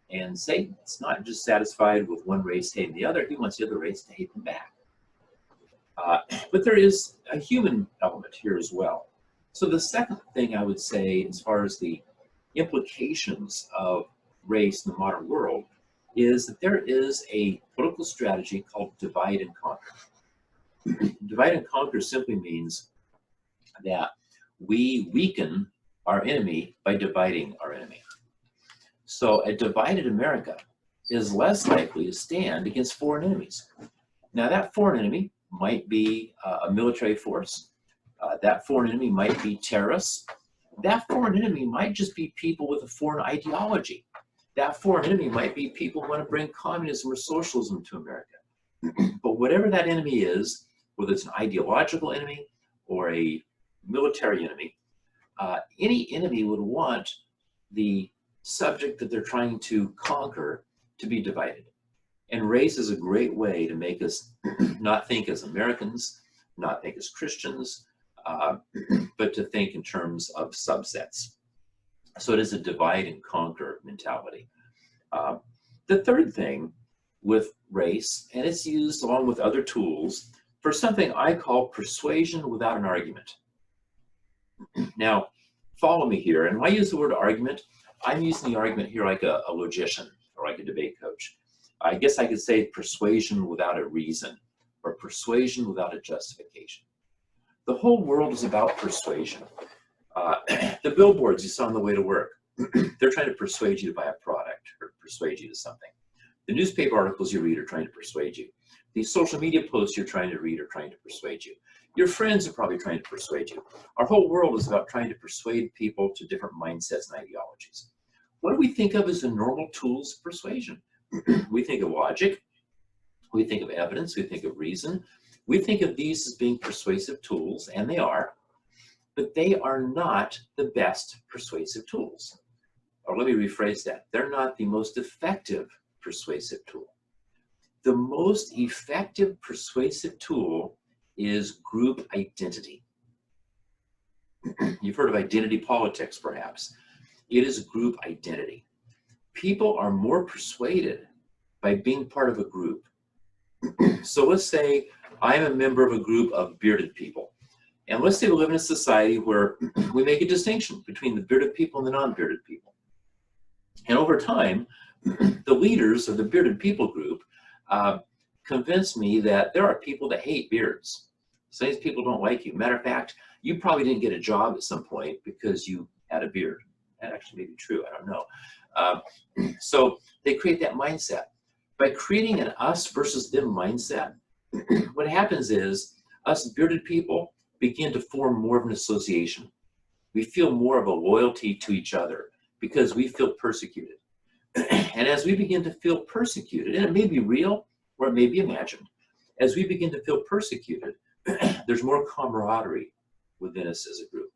And Satan's not just satisfied with one race hating the other, he wants the other race to hate them back. But there is a human element here as well. So the second thing I would say, as far as the implications of race in the modern world, is that there is a political strategy called divide and conquer. Divide and conquer simply means that we weaken our enemy by dividing our enemy. So a divided America is less likely to stand against foreign enemies. Now, that foreign enemy might be a military force. That foreign enemy might be terrorists. That foreign enemy might just be people with a foreign ideology. That foreign enemy might be people who want to bring communism or socialism to America. But whatever that enemy is, whether it's an ideological enemy or a military enemy, any enemy would want the subject that they're trying to conquer to be divided. And race is a great way to make us not think as Americans, not think as Christians, but to think in terms of subsets. So it is a divide and conquer mentality. The third thing with race, and it's used along with other tools, for something I call persuasion without an argument. Now, follow me here. And when I use the word argument, I'm using the argument here like a logician or like a debate coach. I guess I could say persuasion without a reason or persuasion without a justification. The whole world is about persuasion. The billboards you saw on the way to work, they're trying to persuade you to buy a product or persuade you to something. The newspaper articles you read are trying to persuade you. These social media posts you're trying to read are trying to persuade you. Your friends are probably trying to persuade you. Our whole world is about trying to persuade people to different mindsets and ideologies. What do we think of as the normal tools of persuasion? We think of logic, we think of evidence, we think of reason. We think of these as being persuasive tools, and they are, but they are not the best persuasive tools. Or let me rephrase that. They're not the most effective persuasive tool. The most effective persuasive tool is group identity. You've heard of identity politics, perhaps. It is group identity. People are more persuaded by being part of a group. So let's say I'm a member of a group of bearded people. And let's say we live in a society where we make a distinction between the bearded people and the non-bearded people. And over time, the leaders of the bearded people group convince me that there are people that hate beards. Some of these people don't like you. Matter of fact, you probably didn't get a job at some point because you had a beard. That actually may be true, I don't know. So they create that mindset. By creating an us versus them mindset, what happens is us bearded people begin to form more of an association. We feel more of a loyalty to each other because we feel persecuted. And as we begin to feel persecuted, and it may be real or it may be imagined, as we begin to feel persecuted, there's more camaraderie within us as a group.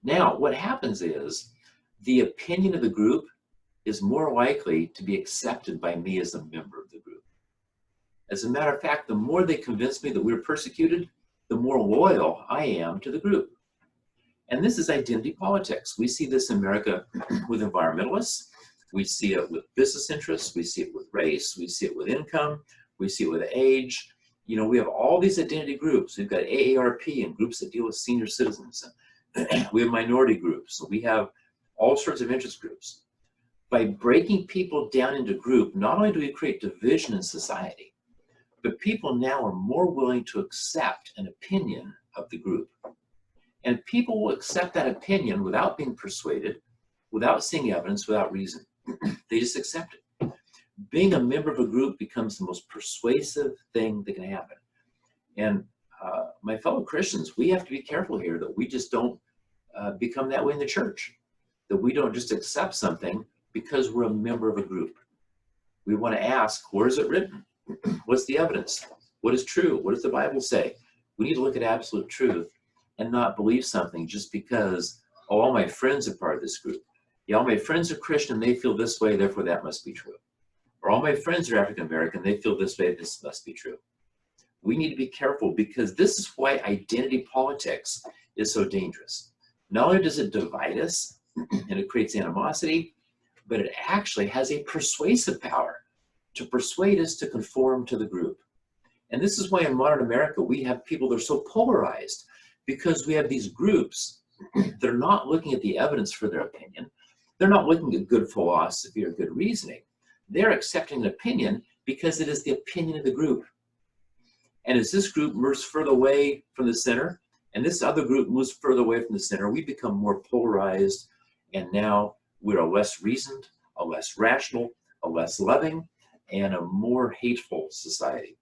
Now, what happens is the opinion of the group is more likely to be accepted by me as a member of the group. As a matter of fact, the more they convince me that we're persecuted, the more loyal I am to the group. And this is identity politics. We see this in America with environmentalists. We see it with business interests. We see it with race. We see it with income. We see it with age. You know, we have all these identity groups. We've got AARP and groups that deal with senior citizens. We have minority groups. So we have all sorts of interest groups. By breaking people down into group, not only do we create division in society, but people now are more willing to accept an opinion of the group. And people will accept that opinion without being persuaded, without seeing evidence, without reason. They just accept it. Being a member of a group becomes the most persuasive thing that can happen. And my fellow Christians, we have to be careful here that we just don't become that way in the church, that we don't just accept something because we're a member of a group. We want to ask, where is it written? What's the evidence? What is true? What does the Bible say? We need to look at absolute truth and not believe something just because, oh, all my friends are part of this group. Yeah, all my friends are Christian and they feel this way, therefore that must be true. Or all my friends are African American, they feel this way, this must be true. We need to be careful because this is why identity politics is so dangerous. Not only does it divide us and it creates animosity, but it actually has a persuasive power to persuade us to conform to the group. And this is why in modern America, we have people that are so polarized because we have these groups that are not looking at the evidence for their opinion. They're not looking at good philosophy or good reasoning. They're accepting an opinion because it is the opinion of the group. And as this group moves further away from the center, and this other group moves further away from the center, we become more polarized, and now we're a less reasoned, a less rational, a less loving, and a more hateful society.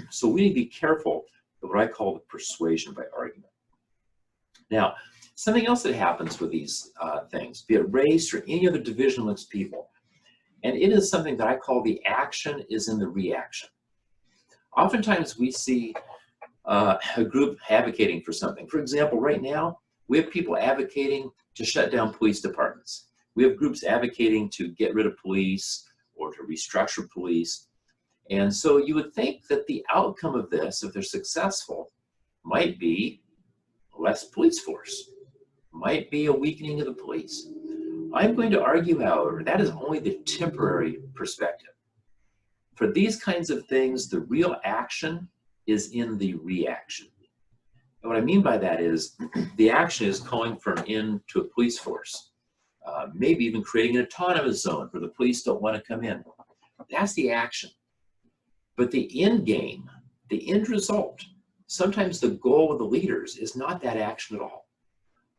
So we need to be careful of what I call the persuasion by argument. Now, something else that happens with these things, be it race or any other division amongst people, and it is something that I call the action is in the reaction. Oftentimes we see a group advocating for something. For example, right now, we have people advocating to shut down police departments. We have groups advocating to get rid of police or to restructure police. And so you would think that the outcome of this, if they're successful, might be less police force, might be a weakening of the police. I'm going to argue, however, that is only the temporary perspective. For these kinds of things, the real action is in the reaction. And what I mean by that is the action is calling for an end to a police force, maybe even creating an autonomous zone where the police don't want to come in. That's the action. But the end game, the end result, sometimes the goal of the leaders is not that action at all.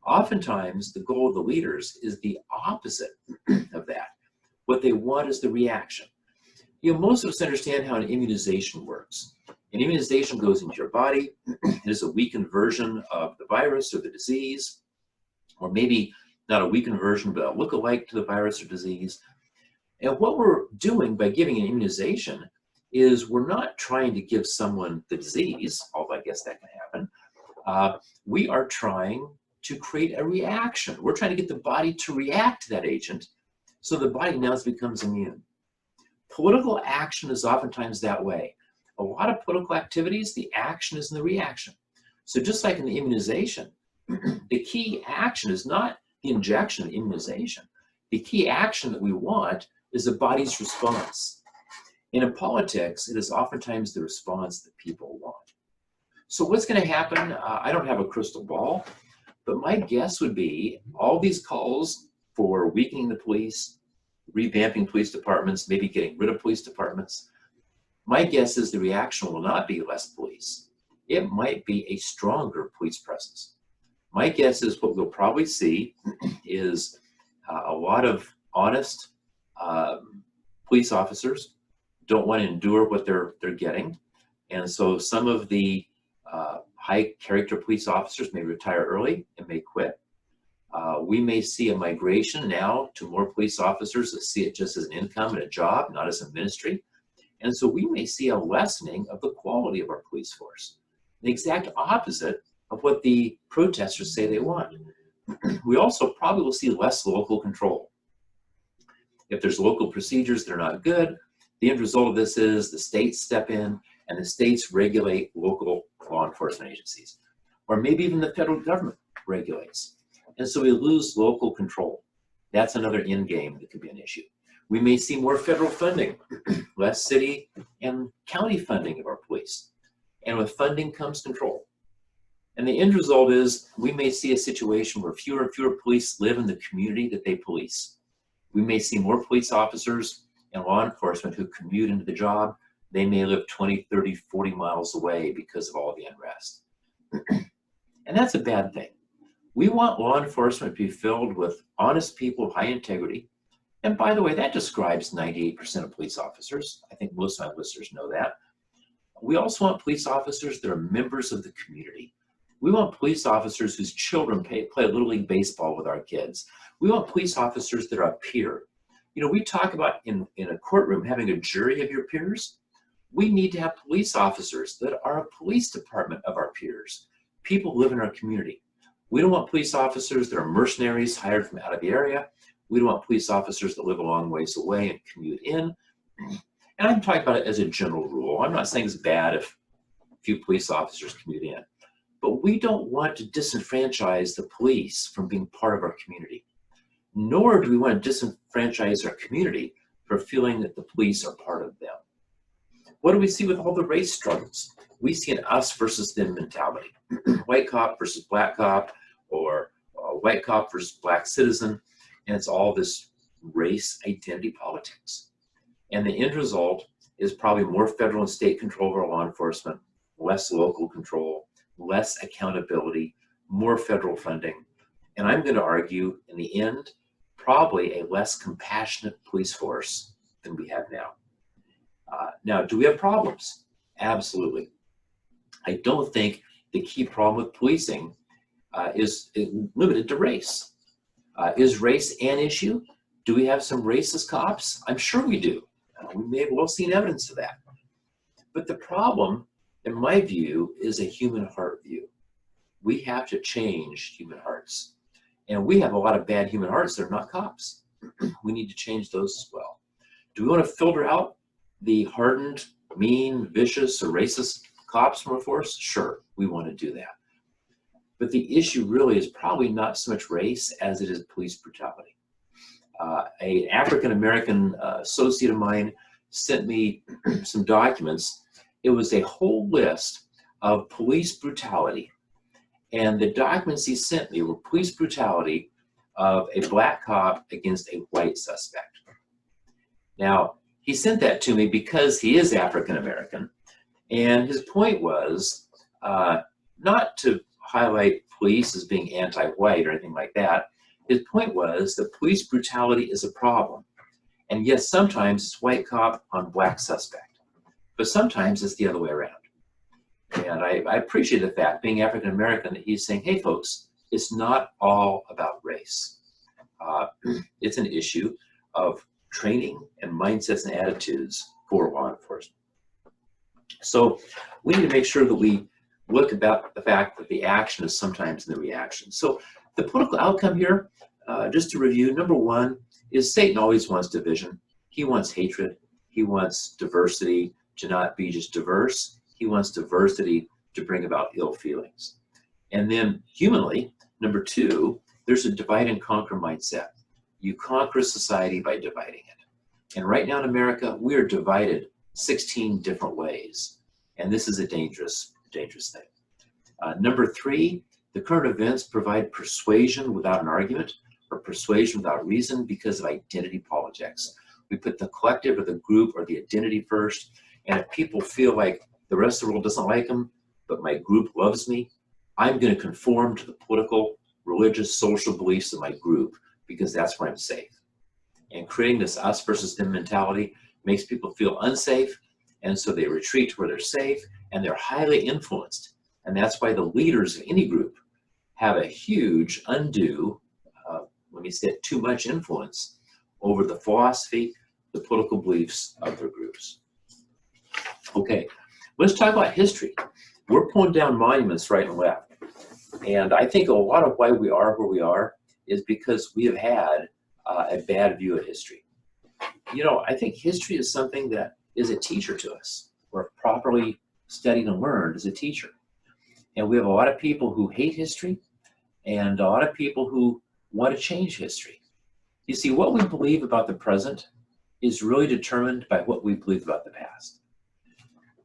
Oftentimes, the goal of the leaders is the opposite of that. What they want is the reaction. You know, most of us understand how an immunization works. An immunization goes into your body. It is a weakened version of the virus or the disease, or maybe not a weakened version, but a look-alike to the virus or disease. And what we're doing by giving an immunization is we're not trying to give someone the disease, although I guess that can happen. We are trying to create a reaction. We're trying to get the body to react to that agent so the body now becomes immune. Political action is oftentimes that way. A lot of political activities, the action is in the reaction. So just like in the immunization, the key action is not the injection of immunization. The key action that we want is the body's response. And in politics, it is oftentimes the response that people want. So what's going to happen? I don't have a crystal ball, but my guess would be all these calls for weakening the police, revamping police departments, maybe getting rid of police departments. My guess is the reaction will not be less police. It might be a stronger police presence. My guess is what we'll probably see is a lot of honest police officers don't want to endure what they're getting. And so some of the high character police officers may retire early and may quit. We may see a migration now to more police officers that see it just as an income and a job, not as a ministry. And so we may see a lessening of the quality of our police force, the exact opposite of what the protesters say they want. We also probably will see less local control. If there's local procedures that are not good, the end result of this is the states step in and the states regulate local law enforcement agencies, or maybe even the federal government regulates. And so we lose local control. That's another end game that could be an issue. We may see more federal funding, less city and county funding of our police. And with funding comes control. And the end result is we may see a situation where fewer and fewer police live in the community that they police. We may see more police officers and law enforcement who commute into the job. They may live 20, 30, 40 miles away because of all the unrest. And that's a bad thing. We want law enforcement to be filled with honest people of high integrity. And by the way, that describes 98% of police officers. I think most of my listeners know that. We also want police officers that are members of the community. We want police officers whose children play Little League Baseball with our kids. We want police officers that are a peer. You know, we talk about in a courtroom having a jury of your peers. We need to have police officers that are a police department of our peers, people who live in our community. We don't want police officers that are mercenaries hired from out of the area. We don't want police officers that live a long ways away and commute in. And I'm talking about it as a general rule. I'm not saying it's bad if a few police officers commute in. But we don't want to disenfranchise the police from being part of our community. Nor do we want to disenfranchise our community for feeling that the police are part of them. What do we see with all the race struggles? We see an us versus them mentality. White cop versus black cop, or white cop versus black citizen. And it's all this race identity politics. And the end result is probably more federal and state control over law enforcement, less local control, less accountability, more federal funding. And I'm going to argue, in the end, probably a less compassionate police force than we have now. Now, do we have problems? Absolutely. I don't think the key problem with policing is limited to race. Is race an issue? Do we have some racist cops? I'm sure we do. We may have well seen evidence of that. But the problem, in my view, is a human heart view. We have to change human hearts. And we have a lot of bad human hearts that are not cops. We need to change those as well. Do we want to filter out the hardened, mean, vicious, or racist cops from our force? Sure, we want to do that. But the issue really is probably not so much race as it is police brutality. An African-American associate of mine sent me some documents. It was a whole list of police brutality. And the documents he sent me were police brutality of a black cop against a white suspect. Now, he sent that to me because he is African-American. And his point was not to highlight police as being anti-white or anything like that. His point was that police brutality is a problem. And yes, sometimes it's white cop on black suspect, but sometimes it's the other way around. And I appreciate the fact, being African-American, that he's saying, hey folks, it's not all about race. It's an issue of training and mindsets and attitudes for law enforcement. So we need to make sure that we look about the fact that the action is sometimes in the reaction. So the political outcome here, just to review, number one is Satan always wants division. He wants hatred. He wants diversity to not be just diverse. He wants diversity to bring about ill feelings. And then humanly, number two, there's a divide and conquer mindset. You conquer society by dividing it. And right now in America, we are divided 16 different ways. And this is a dangerous thing. Number three, the current events provide persuasion without an argument or persuasion without reason because of identity politics. We put the collective or the group or the identity first. And if people feel like the rest of the world doesn't like them, but my group loves me, I'm going to conform to the political, religious, social beliefs of my group because that's where I'm safe. And creating this us versus them mentality makes people feel unsafe, and so they retreat to where they're safe, and they're highly influenced. And that's why the leaders of any group have a huge, undue, let me say it, too much influence over the philosophy, the political beliefs of their groups. Okay, let's talk about history. We're pulling down monuments right and left. And I think a lot of why we are where we are is because we have had a bad view of history. You know, I think history is something that is a teacher to us, or properly studied and learned as a teacher. And we have a lot of people who hate history and a lot of people who want to change history. You see, what we believe about the present is really determined by what we believe about the past.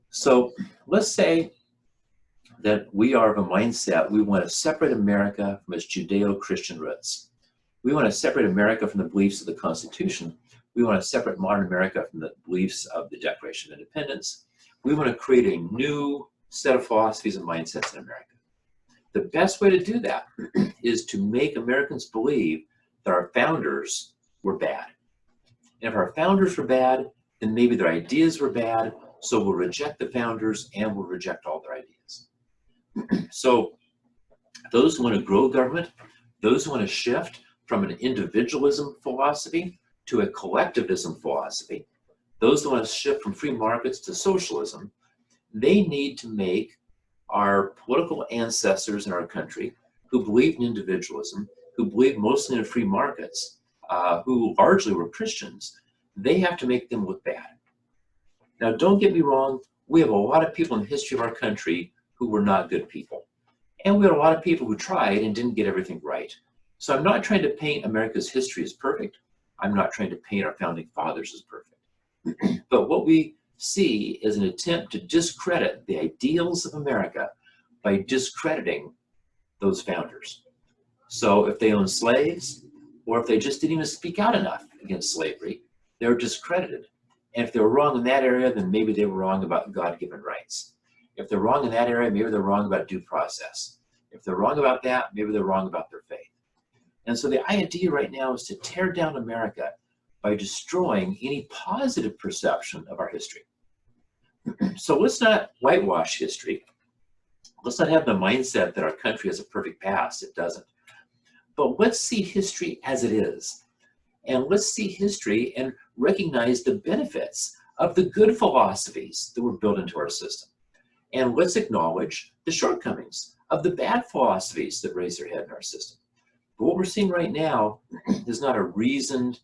So let's say that we are of a mindset, we want to separate America from its Judeo-Christian roots. We want to separate America from the beliefs of the Constitution. We want to separate modern America from the beliefs of the Declaration of Independence. We want to create a new set of philosophies and mindsets in America. The best way to do that is to make Americans believe that our founders were bad. And if our founders were bad, then maybe their ideas were bad, so we'll reject the founders and we'll reject all their ideas. So those who want to grow government, those who want to shift from an individualism philosophy to a collectivism philosophy, those who want to shift from free markets to socialism, they need to make our political ancestors in our country who believed in individualism, who believed mostly in free markets, who largely were Christians, they have to make them look bad. Now, don't get me wrong, we have a lot of people in the history of our country who were not good people. And we had a lot of people who tried and didn't get everything right. So I'm not trying to paint America's history as perfect. I'm not trying to paint our founding fathers as perfect. But what we see is an attempt to discredit the ideals of America by discrediting those founders. So if they owned slaves, or if they just didn't even speak out enough against slavery, they were discredited. And if they were wrong in that area, then maybe they were wrong about God-given rights. If they're wrong in that area, maybe they're wrong about due process. If they're wrong about that, maybe they're wrong about their faith. And so the idea right now is to tear down America by destroying any positive perception of our history. So let's not whitewash history. Let's not have the mindset that our country has a perfect past. It doesn't. But let's see history as it is. And let's see history and recognize the benefits of the good philosophies that were built into our system. And let's acknowledge the shortcomings of the bad philosophies that raise their head in our system. But what we're seeing right now is not a reasoned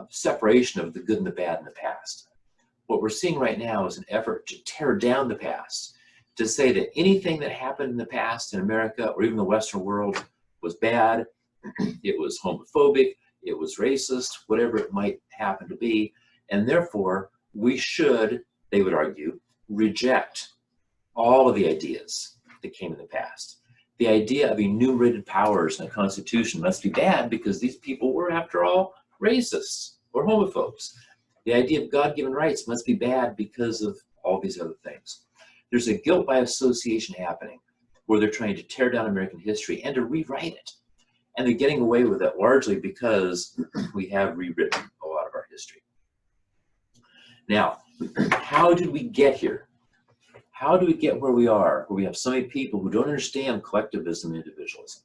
separation of the good and the bad in the past. What we're seeing right now is an effort to tear down the past, to say that anything that happened in the past in America or even the Western world was bad, it was homophobic, it was racist, whatever it might happen to be, and therefore we should, they would argue, reject all of the ideas that came in the past. The idea of enumerated powers in a constitution must be bad because these people were, after all, racists or homophobes. The idea of God-given rights must be bad because of all these other things. There's a guilt by association happening where they're trying to tear down American history and to rewrite it. And they're getting away with it largely because we have rewritten a lot of our history. Now, how did we get here? How do we get where we are, where we have so many people who don't understand collectivism and individualism?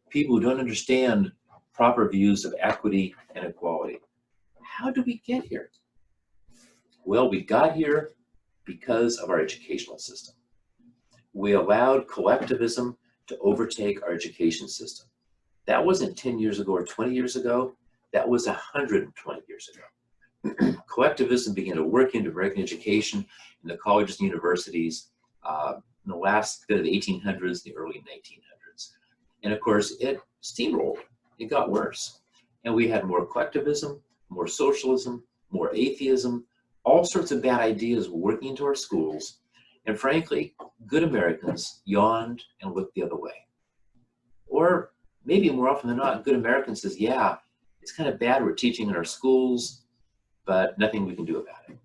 People who don't understand proper views of equity and equality. How do we get here? Well, we got here because of our educational system. We allowed collectivism to overtake our education system. That wasn't 10 years ago or 20 years ago. That was 120 years ago. Collectivism began to work into American education in the colleges and universities in the last bit of the 1800s, the early 1900s. And of course, it steamrolled. It got worse. And we had more collectivism, more socialism, more atheism, all sorts of bad ideas working into our schools. And frankly, good Americans yawned and looked the other way. Or maybe more often than not, good Americans says, yeah, it's kind of bad we're teaching in our schools, but nothing we can do about it.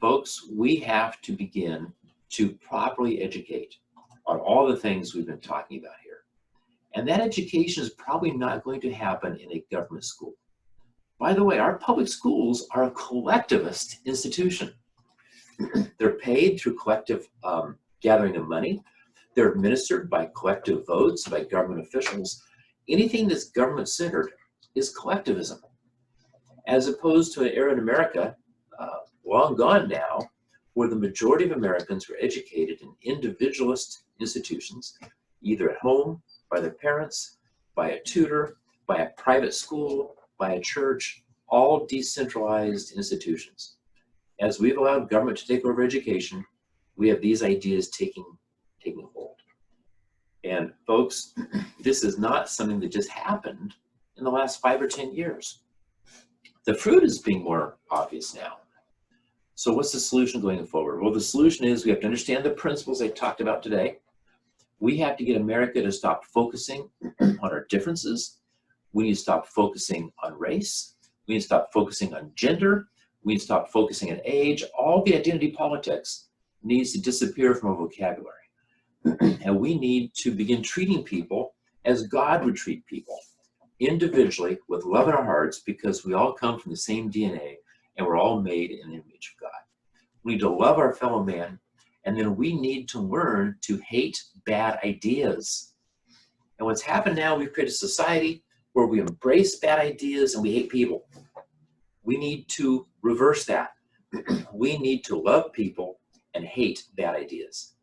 Folks, we have to begin to properly educate on all the things we've been talking about here. And that education is probably not going to happen in a government school. By the way, our public schools are a collectivist institution. They're paid through collective gathering of money. They're administered by collective votes by government officials. Anything that's government-centered is collectivism, as opposed to an era in America, long gone now, where the majority of Americans were educated in individualist institutions, either at home, by their parents, by a tutor, by a private school, by a church, all decentralized institutions. As we've allowed government to take over education, we have these ideas taking hold. And folks, this is not something that just happened in the last 5 or 10 years. The fruit is being more obvious now. So what's the solution going forward? Well, the solution is we have to understand the principles I talked about today. We have to get America to stop focusing on our differences. We need to stop focusing on race. We need to stop focusing on gender. We need to stop focusing on age. All the identity politics needs to disappear from our vocabulary. And we need to begin treating people as God would treat people, individually, with love in our hearts, because we all come from the same DNA and we're all made in the image of God. We need to love our fellow man, and then we need to learn to hate bad ideas. And what's happened now, we've created a society where we embrace bad ideas and we hate people. We need to reverse that. We need to love people and hate bad ideas.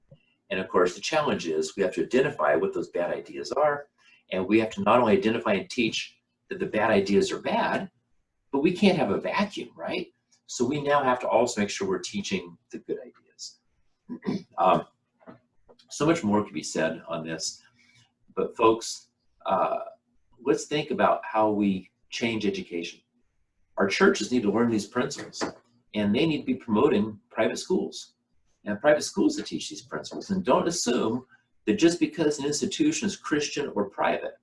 And of course, the challenge is we have to identify what those bad ideas are, and we have to not only identify and teach that the bad ideas are bad, but we can't have a vacuum, right? So we now have to also make sure we're teaching the good ideas. So much more could be said on this, but folks, let's think about how we change education. Our churches need to learn these principles, and they need to be promoting private schools and private schools that teach these principles. And don't assume that just because an institution is Christian or private,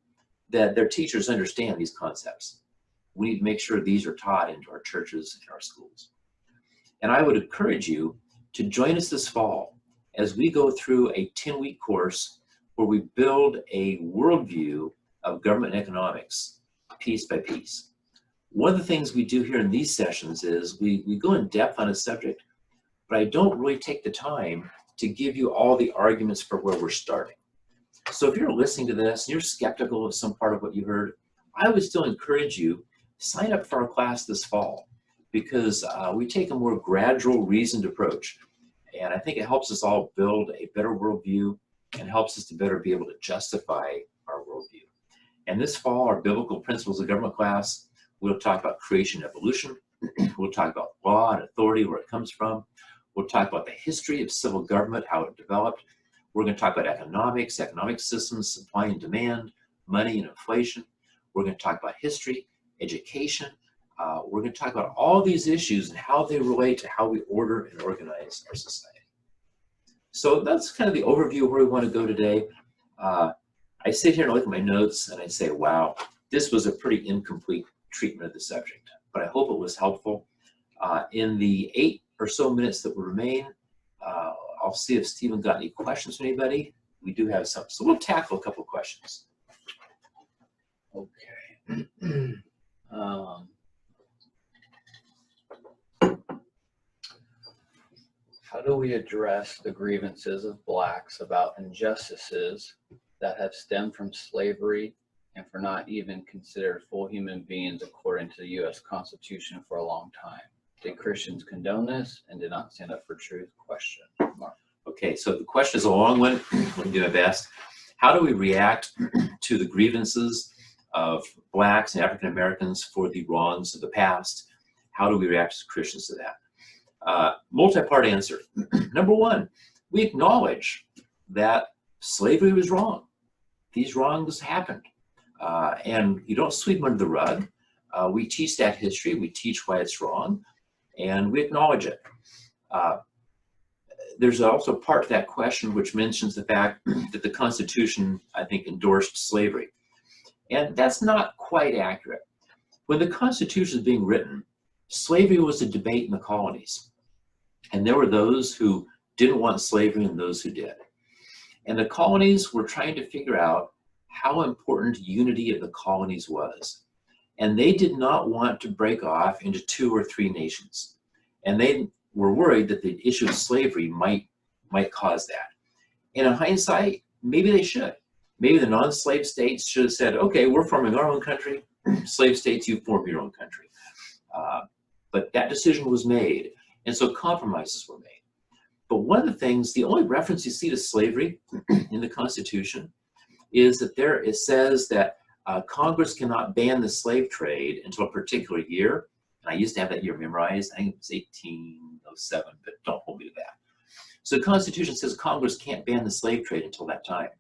that their teachers understand these concepts. We need to make sure these are taught into our churches and our schools. And I would encourage you to join us this fall as we go through a 10-week course where we build a worldview of government and economics, piece by piece. One of the things we do here in these sessions is we go in depth on a subject, but I don't really take the time to give you all the arguments for where we're starting. So if you're listening to this and you're skeptical of some part of what you heard, I would still encourage you, sign up for our class this fall, because we take a more gradual, reasoned approach. And I think it helps us all build a better worldview and helps us to better be able to justify our worldview. And this fall, our Biblical Principles of Government class, we'll talk about creation and evolution. We'll talk about law and authority, where it comes from. We'll talk about the history of civil government, how it developed. We're going to talk about economics, economic systems, supply and demand, money and inflation. We're going to talk about history, education. We're going to talk about all these issues and how they relate to how we order and organize our society. So that's kind of the overview of where we want to go today. I sit here and look at my notes and I say, wow, this was a pretty incomplete treatment of the subject, but I hope it was helpful. In the 8 or so minutes that will remain, I'll see if Stephen got any questions from anybody. We do have some, so we'll tackle a couple of questions. Okay. How do we address the grievances of blacks about injustices that have stemmed from slavery and for not even considered full human beings according to the U.S. Constitution for a long time? Did Christians condone this and did not stand up for truth? Question mark. Okay, so the question is a long one. Let me do my best. How do we react to the grievances of blacks and African Americans for the wrongs of the past? How do we react as Christians to that? Multi-part answer. Number one, we acknowledge that slavery was wrong. These wrongs happened. And you don't sweep them under the rug. We teach that history. We teach why it's wrong. And we acknowledge it. There's also part to that question which mentions the fact that the Constitution, I think, endorsed slavery. And that's not quite accurate. When the Constitution was being written, slavery was a debate in the colonies. And there were those who didn't want slavery and those who did. And the colonies were trying to figure out how important unity of the colonies was. And they did not want to break off into 2 or 3 nations. And they were worried that the issue of slavery might cause that. And in hindsight, maybe they should. Maybe the non-slave states should have said, okay, we're forming our own country. Slave states, you form your own country. But that decision was made. And so compromises were made. But one of the things, the only reference you see to slavery in the Constitution is that it says that Congress cannot ban the slave trade until a particular year. And I used to have that year memorized. I think it was 1807, but don't hold me to that. So the Constitution says Congress can't ban the slave trade until that time.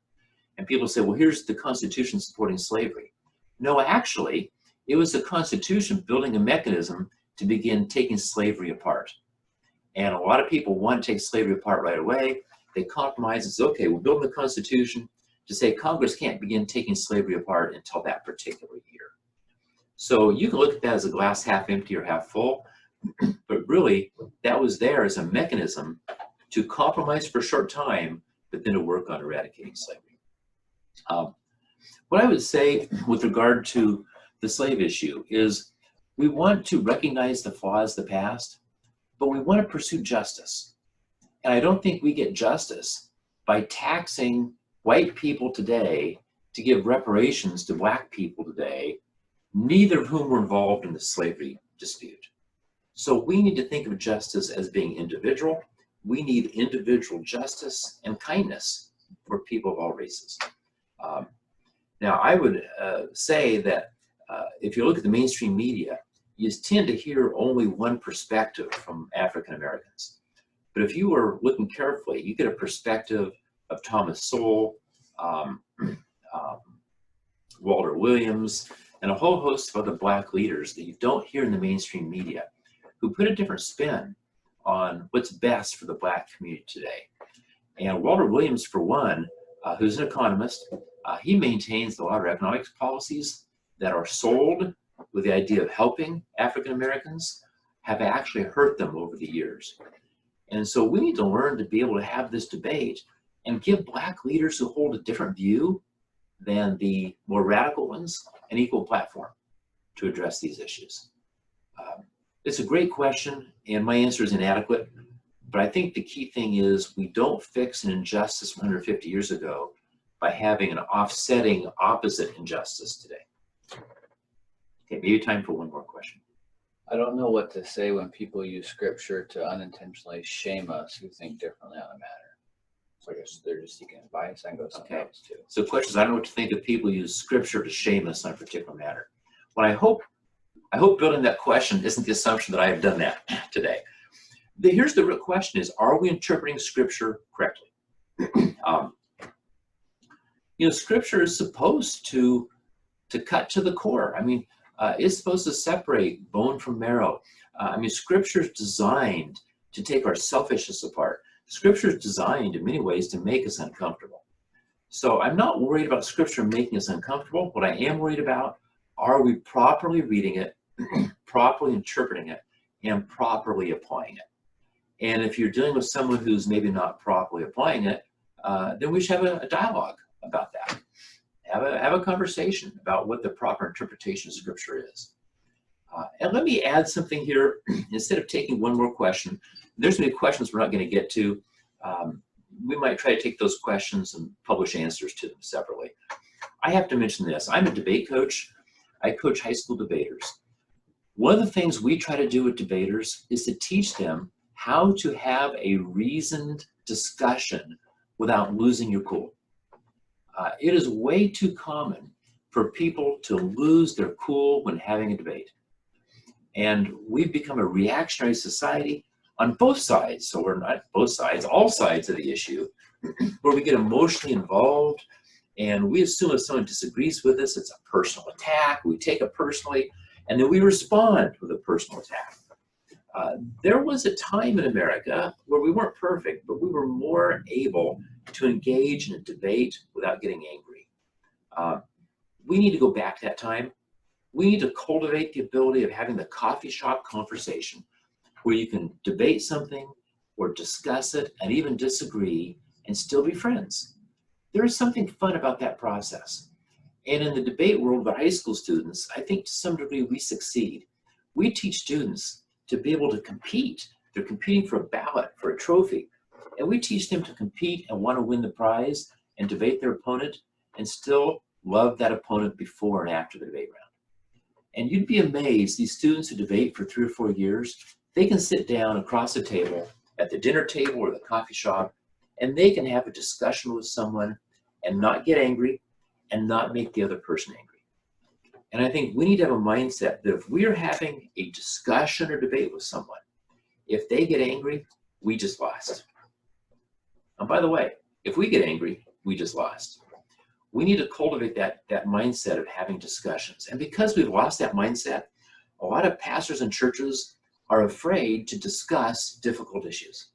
And people say, well, here's the Constitution supporting slavery. No, actually, it was the Constitution building a mechanism to begin taking slavery apart. And a lot of people want to take slavery apart right away. They compromise and say, okay, we're building the Constitution to say Congress can't begin taking slavery apart until that particular year. So you can look at that as a glass half empty or half full, but really that was there as a mechanism to compromise for a short time, but then to work on eradicating slavery. What I would say with regard to the slave issue is we want to recognize the flaws of the past, but we want to pursue justice. And I don't think we get justice by taxing white people today to give reparations to black people today, neither of whom were involved in the slavery dispute. So we need to think of justice as being individual. We need individual justice and kindness for people of all races. Now, I would say that if you look at the mainstream media, you tend to hear only one perspective from African Americans. But if you were looking carefully, you get a perspective of Thomas Sowell, Walter Williams, and a whole host of other black leaders that you don't hear in the mainstream media, who put a different spin on what's best for the black community today. And Walter Williams, for one, who's an economist, he maintains a lot of economics policies that are sold with the idea of helping African Americans have actually hurt them over the years. And so we need to learn to be able to have this debate and give black leaders who hold a different view than the more radical ones an equal platform to address these issues. It's a great question, and my answer is inadequate, But I think the key thing is we don't fix an injustice from 150 years ago by having an offsetting opposite injustice today. Okay, maybe time for one more question. I don't know what to say when people use scripture to unintentionally shame us who think differently on a matter. So I guess they're just seeking advice. I can go something else too. So questions, I don't know what to think of people use scripture to shame us on a particular matter. Well, I hope building that question isn't the assumption that I have done that today. Here's the real question is, are we interpreting scripture correctly? Scripture is supposed to cut to the core. I mean, it's supposed to separate bone from marrow. Scripture is designed to take our selfishness apart. Scripture is designed in many ways to make us uncomfortable. So I'm not worried about Scripture making us uncomfortable. What I am worried about, are we properly reading it, properly interpreting it, and properly applying it? And if you're dealing with someone who's maybe not properly applying it, then we should have a dialogue about that. Have a conversation about what the proper interpretation of Scripture is. And let me add something here. Instead of taking one more question, there's going to be questions we're not going to get to. We might try to take those questions and publish answers to them separately. I have to mention this. I'm a debate coach. I coach high school debaters. One of the things we try to do with debaters is to teach them how to have a reasoned discussion without losing your cool. It is way too common for people to lose their cool when having a debate. And we've become a reactionary society on both sides. So we're not both sides, all sides of the issue, where we get emotionally involved and we assume if someone disagrees with us, it's a personal attack. We take it personally, and then we respond with a personal attack. There was a time in America where we weren't perfect, but we were more able to engage in a debate without getting angry. We need to go back to that time. We need to cultivate the ability of having the coffee shop conversation where you can debate something or discuss it and even disagree and still be friends. There is something fun about that process. And in the debate world of high school students, I think to some degree we succeed. We teach students to be able to compete. They're competing for a ballot, for a trophy. And we teach them to compete and want to win the prize and debate their opponent and still love that opponent before and after the debate round. And you'd be amazed, these students who debate for 3 or 4 years, they can sit down across the table at the dinner table or the coffee shop, and they can have a discussion with someone and not get angry and not make the other person angry. And I think we need to have a mindset that if we're having a discussion or debate with someone, if they get angry, we just lost. And by the way, if we get angry, we just lost. We need to cultivate that mindset of having discussions. And because we've lost that mindset, a lot of pastors and churches are afraid to discuss difficult issues.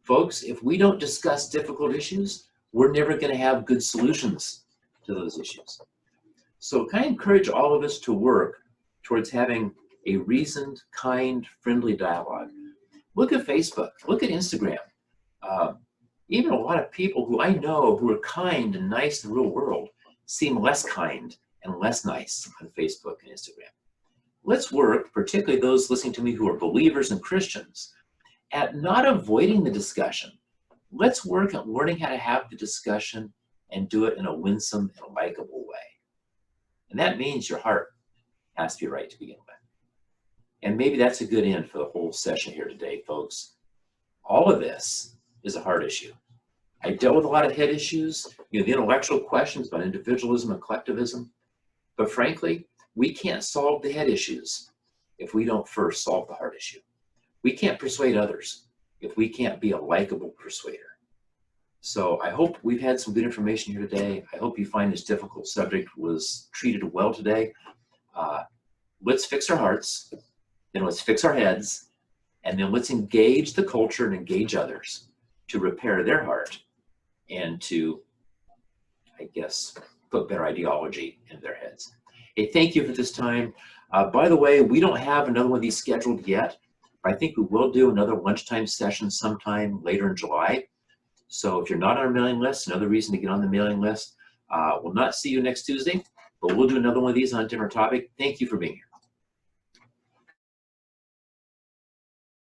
Folks, if we don't discuss difficult issues, we're never going to have good solutions to those issues. So can I encourage all of us to work towards having a reasoned, kind, friendly dialogue? Look at Facebook, look at Instagram. Even a lot of people who I know who are kind and nice in the real world seem less kind and less nice on Facebook and Instagram. Let's work, particularly those listening to me who are believers and Christians, at not avoiding the discussion. Let's work at learning how to have the discussion and do it in a winsome and likable way. And that means your heart has to be right to begin with. And maybe that's a good end for the whole session here today, folks. All of this is a hard issue. I dealt with a lot of head issues, the intellectual questions about individualism and collectivism, but frankly, we can't solve the head issues if we don't first solve the heart issue. We can't persuade others if we can't be a likable persuader. So I hope we've had some good information here today. I hope you find this difficult subject was treated well today. Let's fix our hearts, then let's fix our heads, and then let's engage the culture and engage others to repair their heart and to, I guess, put better ideology in their heads. Hey, thank you for this time. By the way, we don't have another one of these scheduled yet, but I think we will do another lunchtime session sometime later in July. So if you're not on our mailing list, another reason to get on the mailing list. We'll not see you next Tuesday, but we'll do another one of these on a different topic. Thank you for being here.